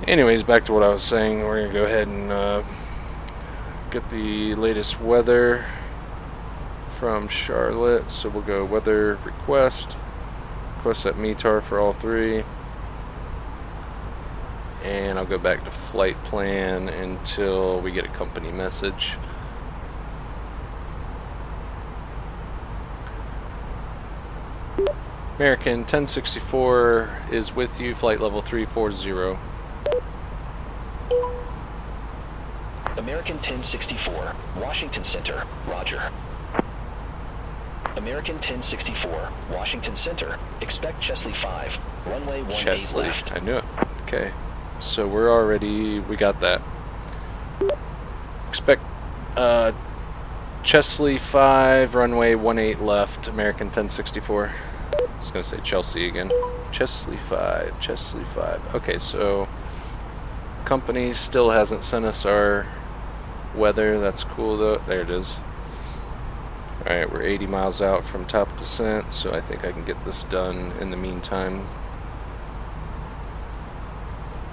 Anyways, back to what I was saying. We're going to go ahead and get the latest weather from Charlotte. So we'll go weather request. Request that METAR for all three. And I'll go back to flight plan until we get a company message. American 1064 is with you, flight level 340. American 1064, Washington Center, roger. American 1064, Washington Center, expect Chesley 5, runway 18 Chesley, left. I knew it. Okay, so we're already, we got that. Expect Chesley 5, runway 18 left, American 1064. I was going to say Chelsea again. Chesley 5, Chesley 5. Okay, so company still hasn't sent us our weather. That's cool though. There it is. Alright, we're 80 miles out from top of descent, so I think I can get this done in the meantime.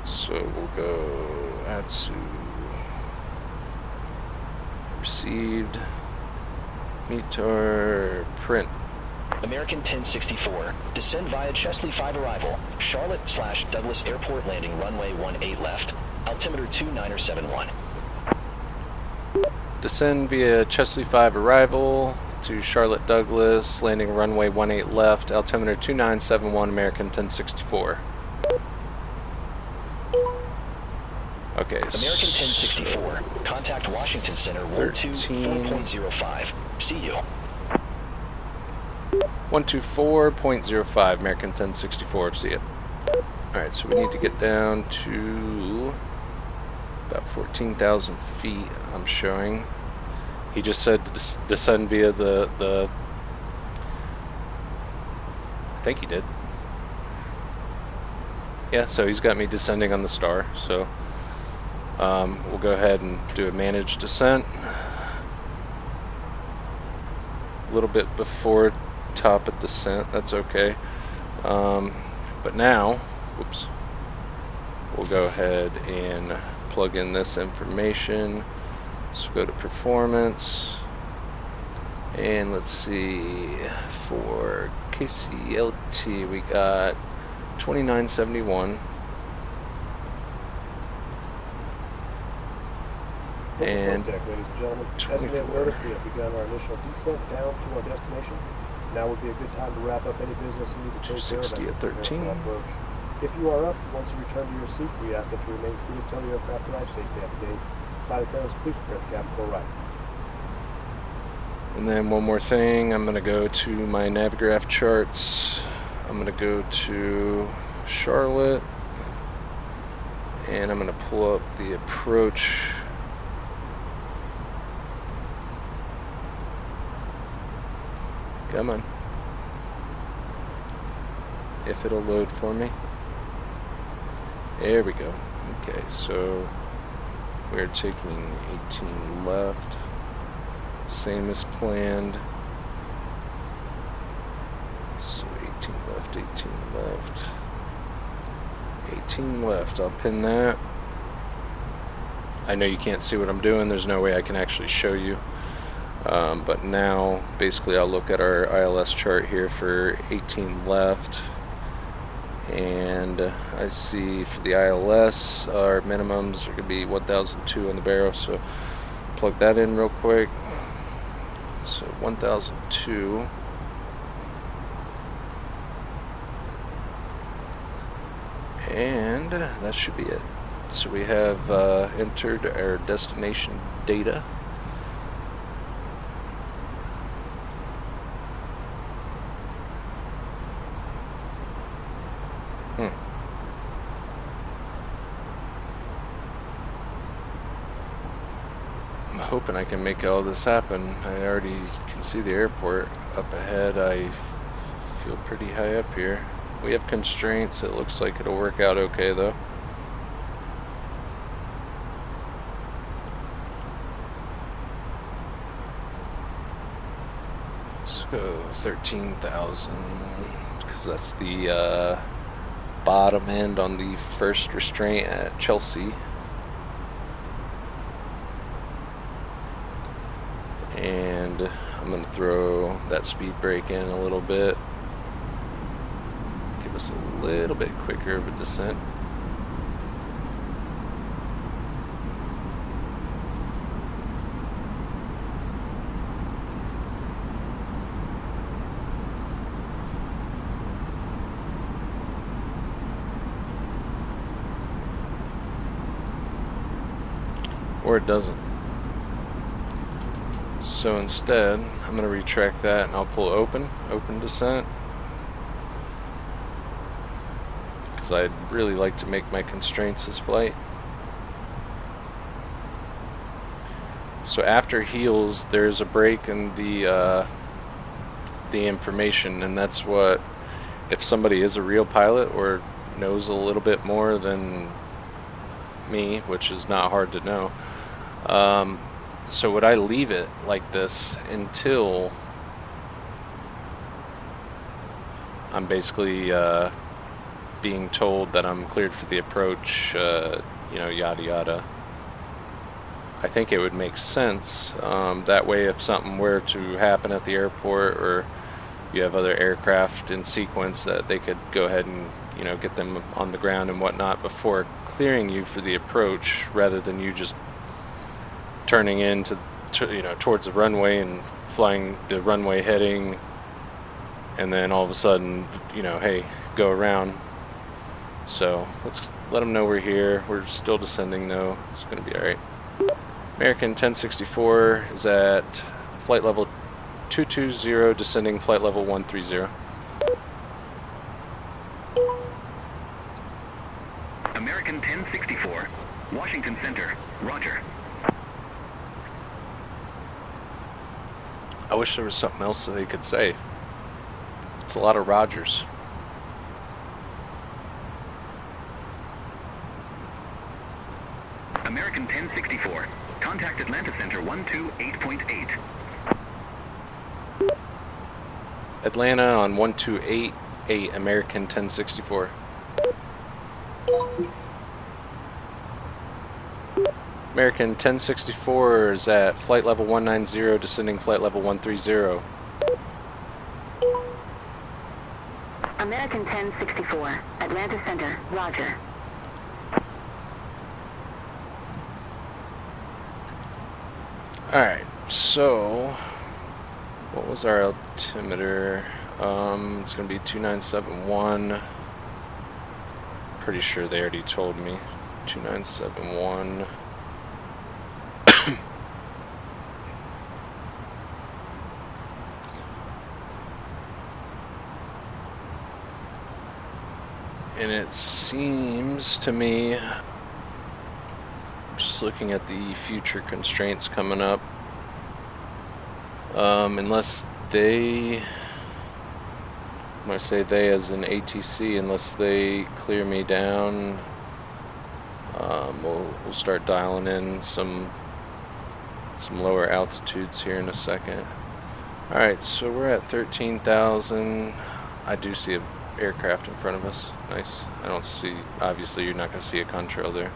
So we'll go Atsu. Received. METAR print. American 1064, descend via Chesley 5 arrival, Charlotte/Douglas Airport landing runway 18 left, altimeter 2971. Descend via Chesley 5 arrival to Charlotte Douglas, landing runway 18 left, altimeter 2971, American 1064. Okay. American 1064, contact Washington Center 124.05. See you. 124.05, American 1064, see it. Alright, so we need to get down to about 14,000 feet, I'm showing. He just said to descend via the I think he did. Yeah, so he's got me descending on the star, so we'll go ahead and do a managed descent. A little bit before top of descent, that's okay. But now, whoops, we'll go ahead and plug in this information. So go to performance, and let's see, for KCLT we got 2971. And contact, ladies and gentlemen. As you may have noticed, we have begun our initial descent down to our destination. Now would be a good time to wrap up any business you need to take care of. 260 at 13. Approach. If you are up, once you return to your seat, we ask that you remain seated until the aircraft arrives safely at the gate. Flight attendants, please prepare the cabin for a ride. And then one more thing, I'm going to go to my Navigraph charts. I'm going to go to Charlotte, and I'm going to pull up the approach. Come on. If it'll load for me. There we go. Okay, so we're taking 18 left. Same as planned. So 18 left, 18 left. 18 left. I'll pin that. I know you can't see what I'm doing. There's no way I can actually show you. But now, basically, I'll look at our ILS chart here for 18 left. And I see for the ILS, our minimums are going to be 1,002 on the barrel. So plug that in real quick. So 1002. And that should be it. So we have entered our destination data. I'm hoping I can make all this happen. I already can see the airport up ahead. I feel pretty high up here. We have constraints. It looks like it'll work out okay though. So 13,000, because that's the bottom end on the first restraint at Chelsea. And I'm going to throw that speed brake in a little bit. Give us a little bit quicker of a descent. Or it doesn't. So instead, I'm going to retract that and I'll pull open descent. Because I'd really like to make my constraints this flight. So after heels, there's a break in the information, and that's what, if somebody is a real pilot or knows a little bit more than me, which is not hard to know. So would I leave it like this until I'm basically being told that I'm cleared for the approach, you know, yada yada. I think it would make sense. That way, if something were to happen at the airport, or you have other aircraft in sequence, that they could go ahead and, you know, get them on the ground and whatnot before clearing you for the approach, rather than you just turning into, you know, towards the runway and flying the runway heading, and then all of a sudden, you know, hey, go around. So let's let them know we're here. We're still descending though. It's going to be all right. American 1064 is at flight level 220, descending flight level 130. American 1064, Washington Center, roger. I wish there was something else that they could say. It's a lot of Rogers. American 1064, contact Atlanta Center 128.8. Atlanta on 128.8, American 1064. American 1064 is at flight level 190, descending flight level 130. American 1064, Atlanta Center, roger. Alright, so what was our altimeter? It's going to be 2971. Pretty sure they already told me. 2971. And it seems to me, just looking at the future constraints coming up, unless they, when I say they as in ATC, unless they clear me down, we'll start dialing in some lower altitudes here in a second. Alright, so we're at 13,000. I do see a aircraft in front of us. Nice. I don't see, obviously you're not going to see a contrail there.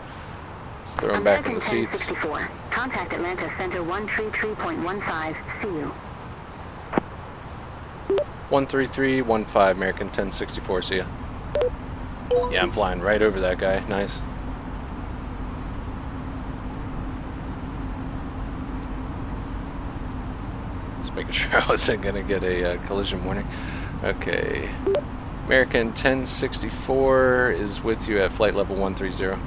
Let's throw them back in the seats. 1064. Contact Atlanta Center 133.15. See you. 13315, American 1064, see ya. Yeah, I'm flying right over that guy. Nice. Let's making sure I wasn't going to get a collision warning. Okay. American 1064 is with you at flight level 130.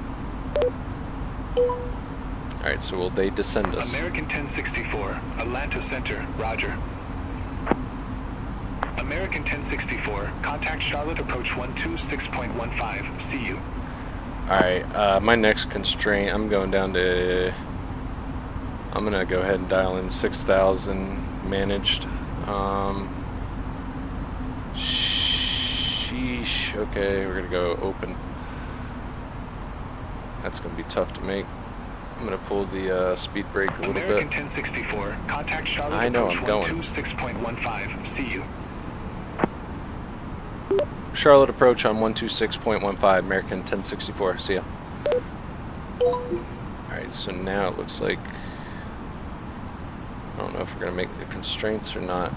Alright, so will they descend us? American 1064, Atlanta Center, roger. American 1064, contact Charlotte approach 126.15, see you. Alright, my next constraint, I'm going down to... I'm going to go ahead and dial in 6,000 managed. Sheesh, okay, we're going to go open. That's going to be tough to make. I'm going to pull the speed brake a little American bit. 1064, contact Charlotte I know, I'm going. 126.15, see you. Charlotte approach on 126.15, American 1064, see ya. Alright, so now it looks like... I don't know if we're going to make the constraints or not.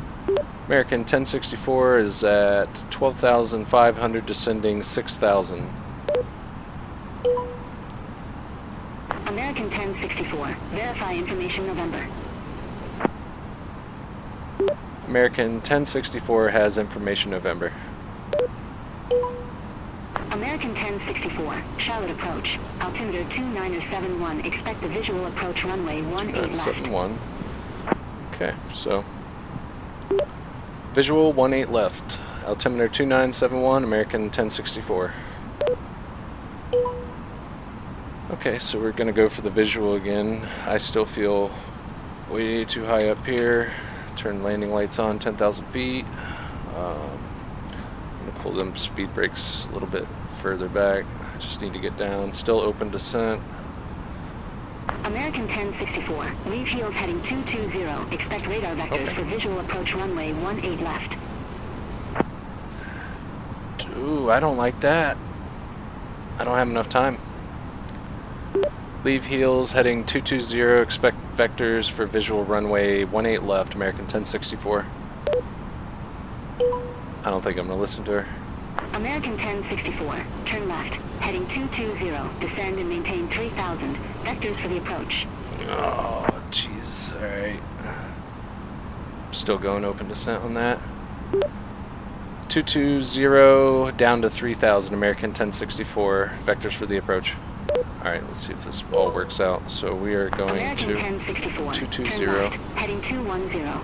American 1064 is at 12,500, descending 6,000. American 1064, verify information November. American 1064 has information November. American 1064, Charlotte approach, altimeter 2971, expect the visual approach runway 18 left. 971. Okay, so visual 18 left, altimeter 2971, American 1064. Okay, so we're gonna go for the visual again. I still feel way too high up here. Turn landing lights on, 10,000 feet. I'm gonna pull them speed brakes a little bit further back. I just need to get down. Still open descent. American 1064, leave field heading 220, expect radar vectors for visual approach runway 18 left. Ooh, I don't like that. I don't have enough time. Leave heels heading 220, expect vectors for visual runway 18 left, American 1064. I don't think I'm going to listen to her. American 1064, turn left, heading 220, descend and maintain 3,000, vectors for the approach. Oh, jeez, alright. Still going open descent on that. 220, down to 3,000, American 1064, vectors for the approach. Alright, let's see if this all works out. So we are going American to 1064, 220. turn left, heading 210.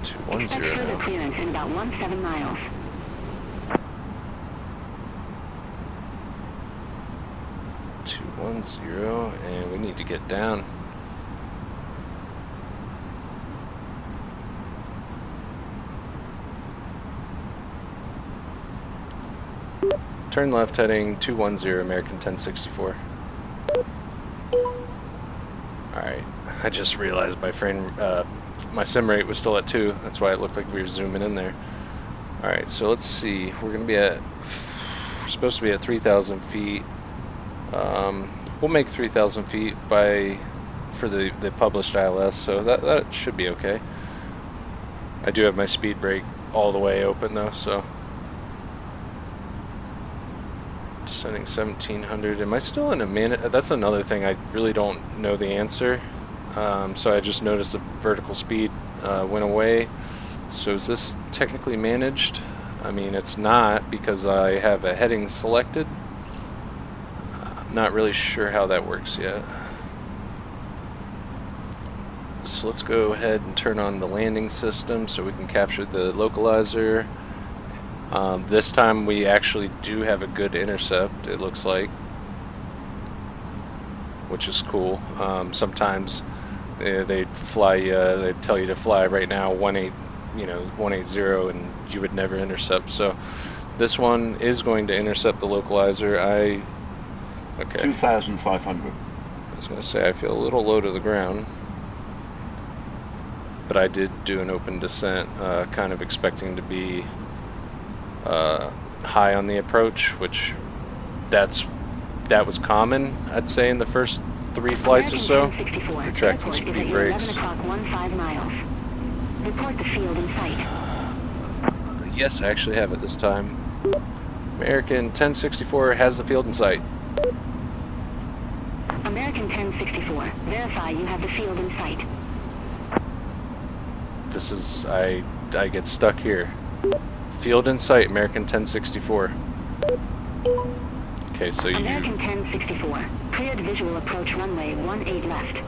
210 Expect further now. clearance in about 17 miles. 210, and we need to get down. Turn left heading 210, American 1064. Alright, I just realized my my sim rate was still at 2. That's why it looked like we were zooming in there. Alright, so let's see. We're supposed to be at 3,000 feet. We'll make 3,000 feet for the published ILS, so that should be okay. I do have my speed brake all the way open though, so. Descending 1,700. Am I still in a minute? That's another thing I really don't know the answer. So I just noticed the vertical speed went away. So is this technically managed? I mean, it's not because I have a heading selected. I'm not really sure how that works yet. So let's go ahead and turn on the landing system so we can capture the localizer. This time we actually do have a good intercept, it looks like, which is cool. Sometimes they tell you to fly right now 180, and you would never intercept. So this one is going to intercept the localizer. Okay. 2,500. I was going to say I feel a little low to the ground, but I did do an open descent, kind of expecting to be high on the approach, which that was common, I'd say, in the first 3 flights or so. Retracting speed brakes. 11:15 miles. Report the field in sight. Yes, I actually have it this time. American 1064 has the field in sight. American 1064, verify you have the field in sight. this is, I get stuck here. Field in sight, American 1064. Okay, so you... American 1064, cleared visual approach runway 18 left.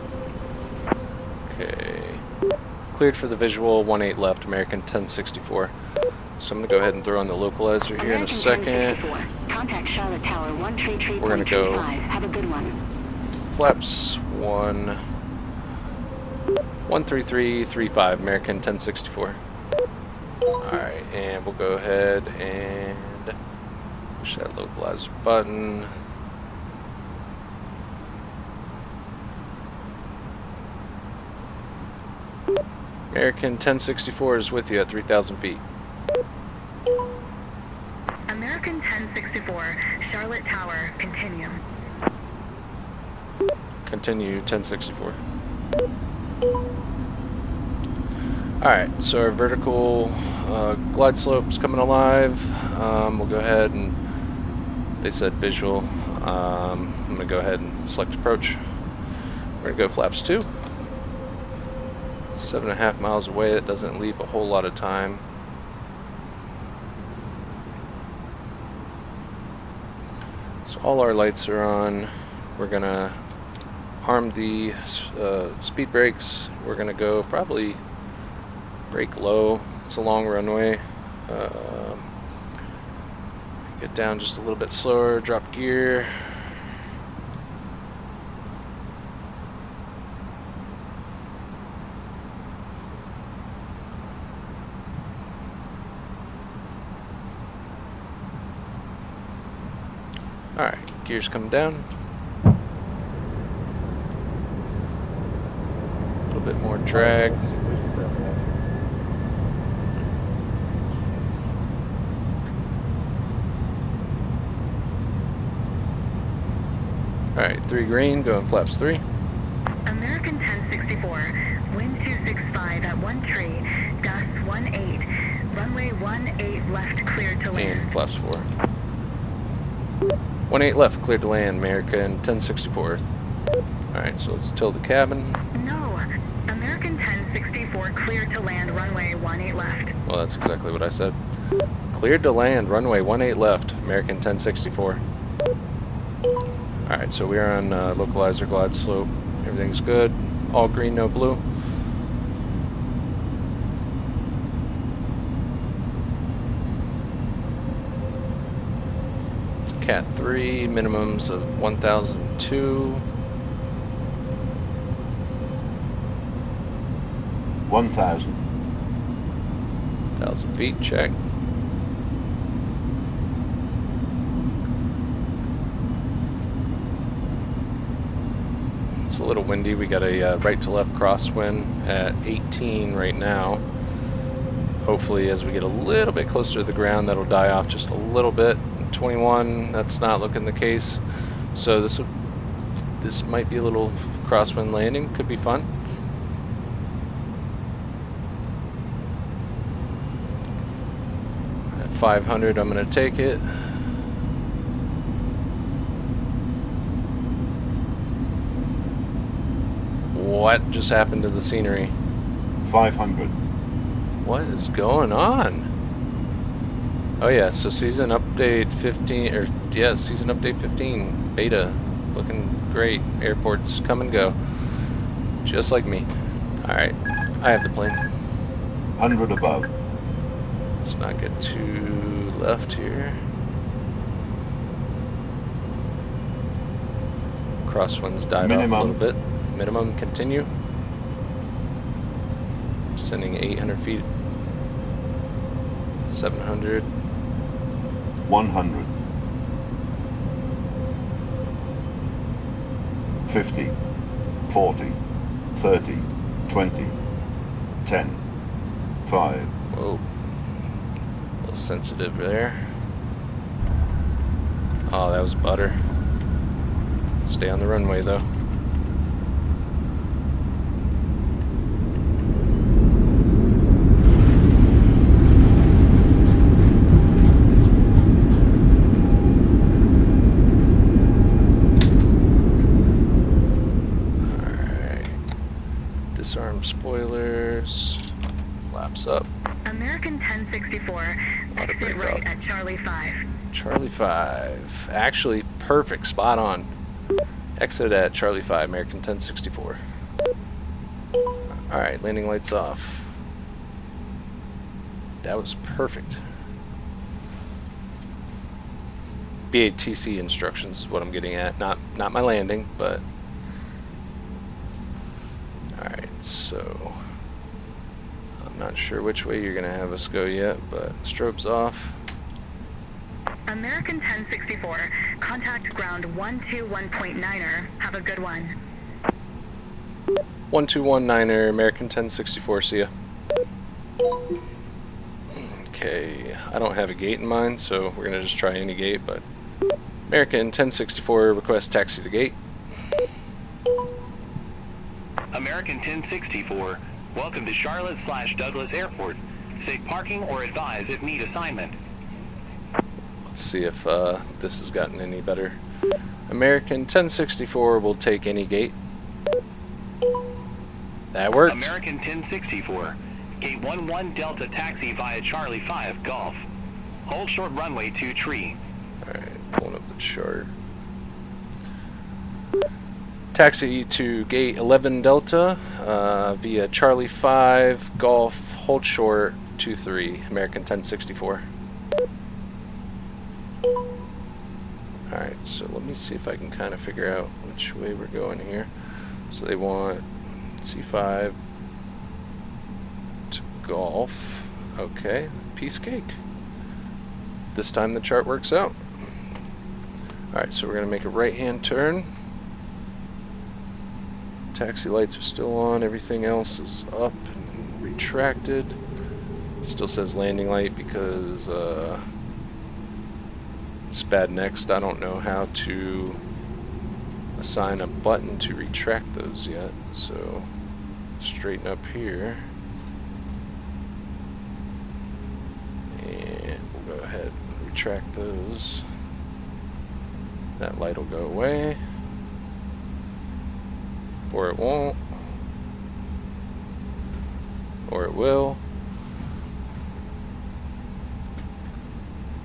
Okay. Cleared for the visual, 18 left, American 1064. So I'm going to go ahead and throw on the localizer here in a second. Contact Charlotte Tower 133.35. We're going to go Have a good one. flaps 13335, American 1064. Alright, and we'll go ahead and push that localizer button. American 1064 is with you at 3,000 feet. American 1064, Charlotte Tower, continue. Continue 1064. Alright, so our vertical glide slope's coming alive. We'll go ahead and, they said visual. I'm going to go ahead and select approach. We're going to go flaps 2. 7.5 miles away, that doesn't leave a whole lot of time. So all our lights are on. We're going to arm the speed brakes. We're going to go probably brake low. It's a long runway. Get down just a little bit slower, drop gear. Alright, gears coming down. A little bit more drag. Alright, 3 green, going flaps 3. American 1064, wind 265 at 13, gust 18, runway 18 left, cleared to land. And flaps 4. 18 left, cleared to land, American 1064. Alright, so let's tilt the cabin. No, American 1064, cleared to land, runway 18 left. Well, that's exactly what I said. Cleared to land, runway 18 left, American 1064. Alright, so we are on localizer glide slope. Everything's good. All green, no blue. Cat 3, minimums of 1,002. 1,000. 1,000 feet, check. It's a little windy. We got a right to left crosswind at 18 right now. Hopefully as we get a little bit closer to the ground that'll die off just a little bit. 21, that's not looking the case. So this might be a little crosswind landing, could be fun. At 500 I'm going to take it. What just happened to the scenery? 500. What is going on? Oh yeah, so season update 15, or yeah, season update 15, beta, looking great. Airports come and go, just like me. Alright, I have the plane. 100 above. Let's not get too left here. Crosswinds died off a little bit. Minimum, continue. Sending 800 feet. 700. 100. 50. 40. 30. 20. 10. 5. Whoa. A little sensitive there. Oh, that was butter. Stay on the runway though. Disarm spoilers. 1064. Exit right at Charlie 5. Charlie 5. Actually, perfect. Spot on. Exit at Charlie 5, American 1064. Alright, landing lights off. That was perfect. BATC instructions is what I'm getting at. Not my landing, but... Alright, so... I'm not sure which way you're going to have us go yet, but strobes off. American 1064, contact ground 121.9er. Have a good one. 1219er, American 1064, see ya. Okay, I don't have a gate in mind, so we're going to just try any gate, but American 1064, request taxi to gate. American 1064, welcome to Charlotte/Douglas Airport. State parking or advise if need assignment. Let's see if this has gotten any better. American 1064 will take any gate. That worked. American 1064, gate 11 Delta taxi via Charlie 5 Golf. Hold short runway 2 tree. Alright, pulling up the chart. Taxi to gate 11 Delta via Charlie 5 Golf, hold short 23, American 1064. Alright, so let me see if I can kind of figure out which way we're going here. So they want C5 to Golf. Okay, piece of cake. This time the chart works out. Alright, so we're going to make a right-hand turn. Taxi lights are still on, everything else is up and retracted. It still says landing light because it's bad next. I don't know how to assign a button to retract those yet, so straighten up here and we'll go ahead and retract those. That light will go away, or it won't, or it will.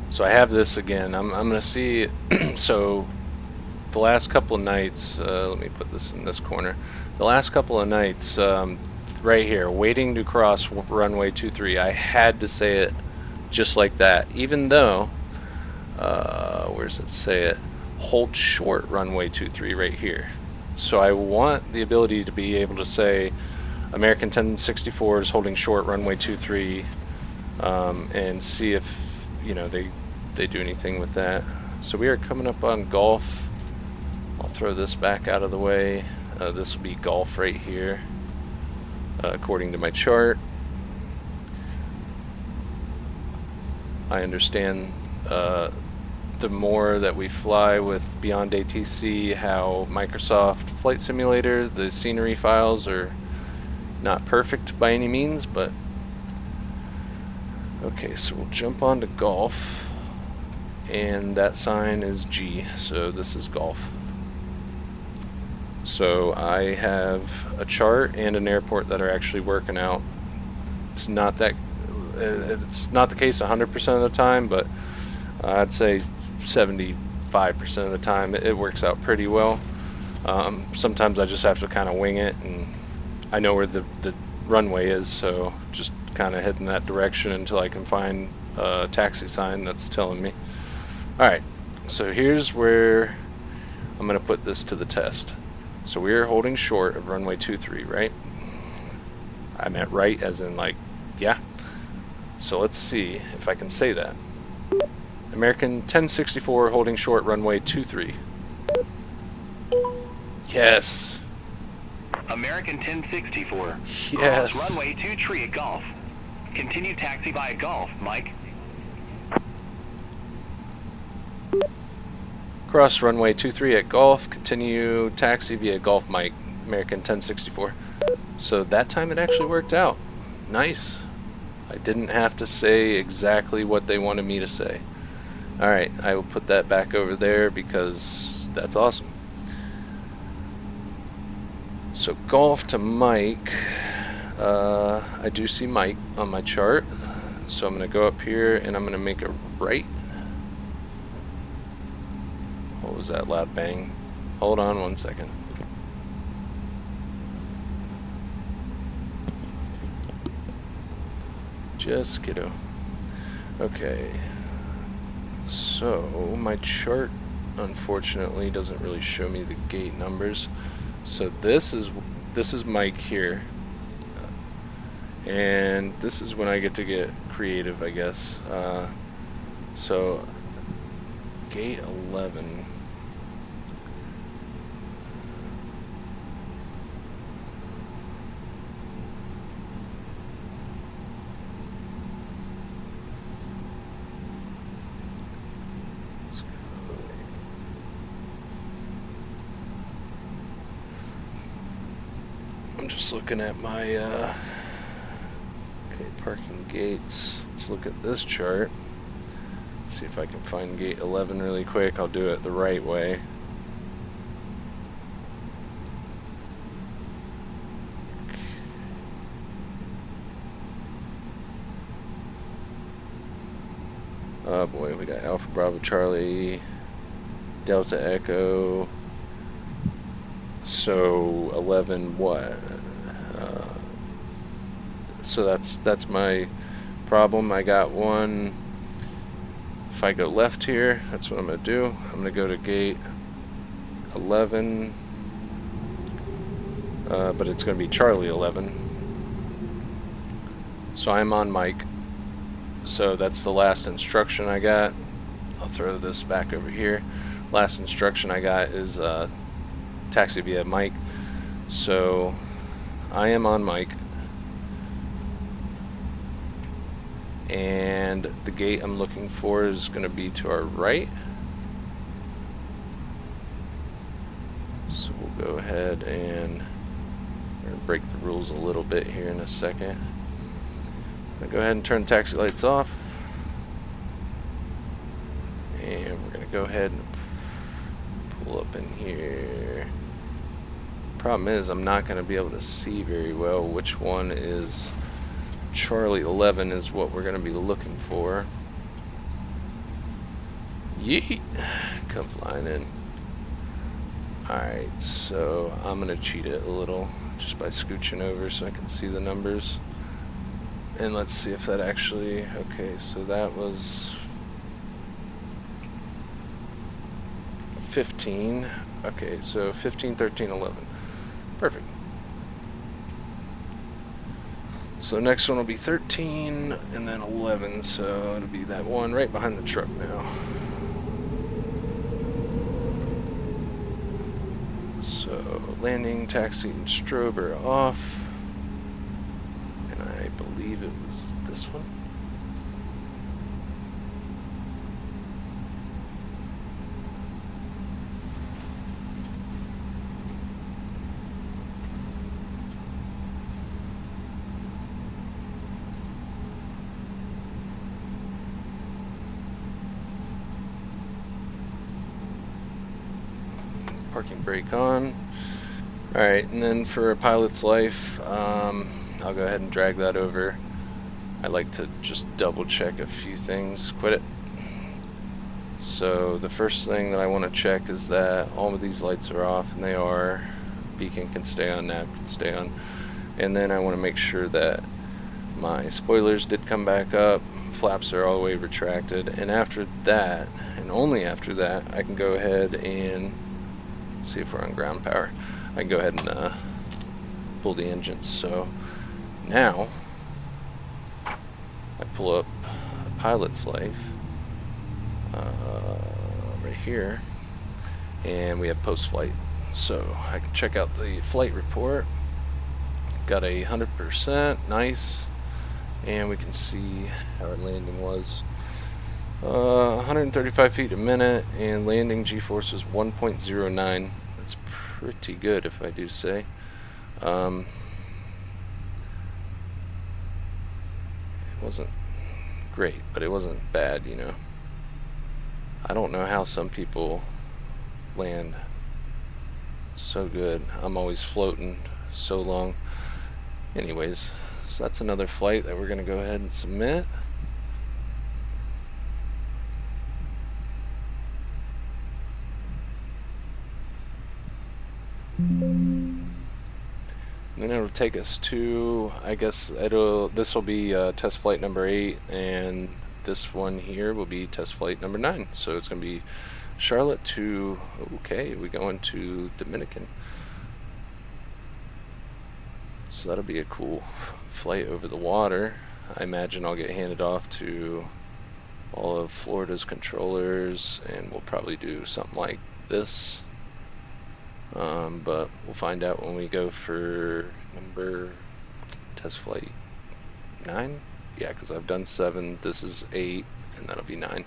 So I have this again. I'm gonna see. So the last couple of nights, let me put this in this corner. The last couple of nights, right here, waiting to cross runway 23, I had to say it just like that, even though, where does it say it? Hold short runway 23 right here. So I want the ability to be able to say American 1064 is holding short runway 23, and see if, you know, they do anything with that. So we are coming up on Golf. I'll throw this back out of the way. This will be Golf right here, according to my chart. I understand the more that we fly with Beyond ATC, how Microsoft Flight Simulator, the scenery files are not perfect by any means, but okay, so we'll jump on to Golf, and that sign is G, so this is Golf. So I have a chart and an airport that are actually working out. It's not the case 100% of the time, but I'd say 75% of the time it works out pretty well. Sometimes I just have to kind of wing it, and I know where the runway is, so just kind of head in that direction until I can find a taxi sign that's telling me. Alright, so here's where I'm going to put this to the test. So we are holding short of runway 23, right? I meant right as in like, yeah. So let's see if I can say that. American 1064 holding short runway 23. Yes. American 1064. Yes. Cross runway 2 tree at Golf. Continue taxi via Golf, Mike. Cross runway 23 at Golf. Continue taxi via Golf, Mike. American 1064. So that time it actually worked out. Nice. I didn't have to say exactly what they wanted me to say. Alright, I will put that back over there because that's awesome. So Golf to Mike. I do see Mike on my chart. So I'm going to go up here and I'm going to make a right. What was that loud bang? Hold on 1 second. Just kiddo. Okay. So my chart unfortunately doesn't really show me the gate numbers. So this is Mike here. And this is when I get to get creative, I guess. So gate 11. I'm just looking at my okay, parking gates. Let's look at this chart. See if I can find gate 11 really quick. I'll do it the right way. Oh boy, we got Alpha Bravo Charlie, Delta Echo. So 11 what? So that's my problem. I got one. If I go left here, that's what I'm gonna do. I'm gonna go to gate 11, but it's gonna be Charlie 11. So I'm on mic. So that's the last instruction I got. I'll throw this back over here. Last instruction I got is taxi via mic. So I am on mic. And the gate I'm looking for is going to be to our right. So we'll go ahead and we're going to break the rules a little bit here in a second. I'm going to go ahead and turn the taxi lights off. And we're going to go ahead and pull up in here. Problem is I'm not going to be able to see very well which one is Charlie 11 is what we're going to be looking for. Yeet! Come flying in. Alright, so I'm going to cheat it a little just by scooching over so I can see the numbers. And let's see if that actually... Okay, so that was 15. Okay, so 15, 13, 11. Perfect. So next one will be 13 and then 11, so it'll be that one right behind the truck now. So landing, taxi, and strobe are off. And I believe it was this one. Parking brake on. Alright, and then for a pilot's life, I'll go ahead and drag that over. I like to just double check a few things. Quit it. So the first thing that I want to check is that all of these lights are off, and they are. Beacon can stay on, nav can stay on. And then I want to make sure that my spoilers did come back up, flaps are all the way retracted, and after that, and only after that, I can go ahead and let's see if we're on ground power. I can go ahead and pull the engines. So now I pull up a pilot's life right here, and we have post-flight. So I can check out the flight report. Got a 100%, nice, and we can see how our landing was. 135 feet a minute, and landing G-force was 1.09. That's pretty good, if I do say. It wasn't great, but it wasn't bad, you know. I don't know how some people land so good. I'm always floating so long. Anyways, so that's another flight that we're going to go ahead and submit. And then it'll take us to, I guess this will be test flight number 8, and this one here will be test flight number 9. So it's going to be Charlotte to, okay, we go into Dominican. So that'll be a cool flight over the water. I imagine I'll get handed off to all of Florida's controllers, and we'll probably do something like this. But we'll find out when we go for test flight 9. Yeah, because I've done 7. This is 8, and that'll be 9.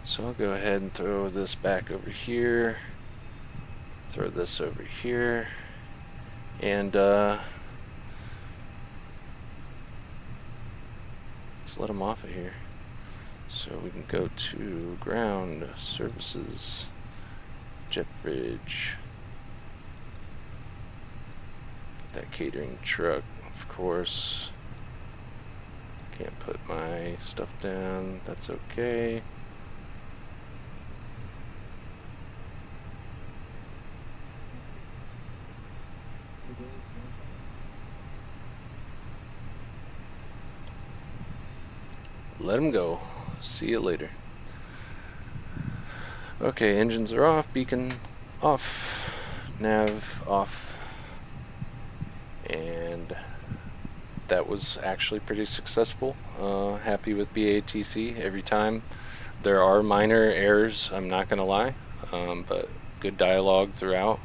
So I'll go ahead and throw this back over here. Throw this over here, and let's let them off of here. So we can go to ground services, jet bridge. That catering truck, of course. Can't put my stuff down. That's okay. Let them go. See you later. Okay, engines are off, beacon off, nav off. And that was actually pretty successful. Happy with BATC every time. There are minor errors, I'm not gonna lie, but good dialogue throughout.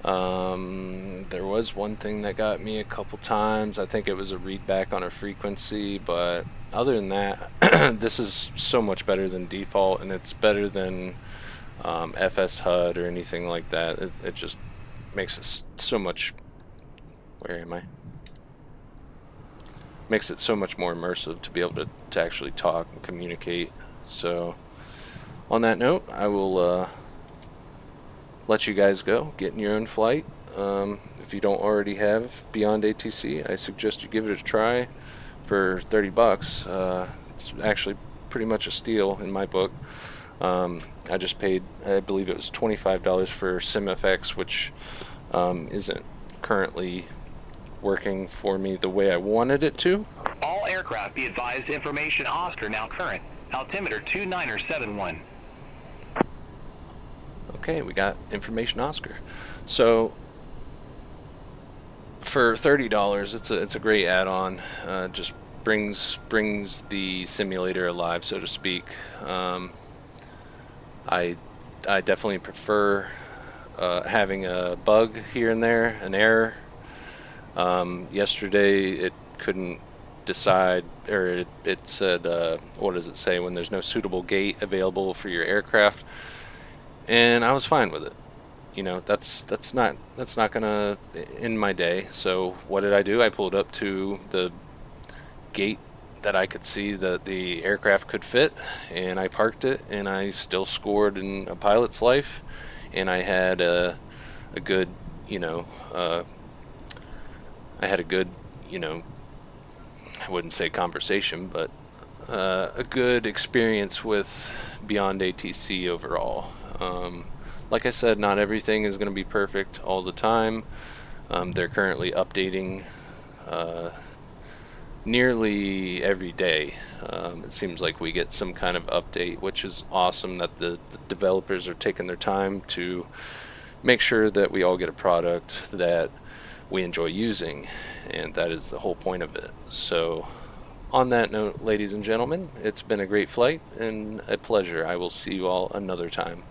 There was one thing that got me a couple times. I think it was a read back on a frequency, but other than that, this is so much better than default, and it's better than FS HUD or anything like that. It just makes it so much. Where am I? Makes it so much more immersive to be able to actually talk and communicate. So on that note, I will let you guys go, get in your own flight. If you don't already have Beyond ATC, I suggest you give it a try for 30 bucks. It's actually pretty much a steal in my book. I just paid, I believe it was $25 for SimFX, which isn't currently working for me the way I wanted it to. All aircraft be advised, information Oscar now current. Altimeter 2971. Okay, we got information Oscar. So for $30, it's a great add-on. Just brings the simulator alive, so to speak. I definitely prefer having a bug here and there, an error. Yesterday it couldn't decide, or it said, what does it say, when there's no suitable gate available for your aircraft, and I was fine with it. You know, that's not gonna end my day. So what did I do? I pulled up to the gate that I could see that the aircraft could fit, and I parked it, and I still scored in a pilot's life, and I had a good, I wouldn't say conversation, but a good experience with Beyond ATC overall. Like I said, not everything is going to be perfect all the time. They're currently updating nearly every day. It seems like we get some kind of update, which is awesome that the developers are taking their time to make sure that we all get a product that we enjoy using, and that is the whole point of it. So on that note, ladies and gentlemen, it's been a great flight and a pleasure. I will see you all another time.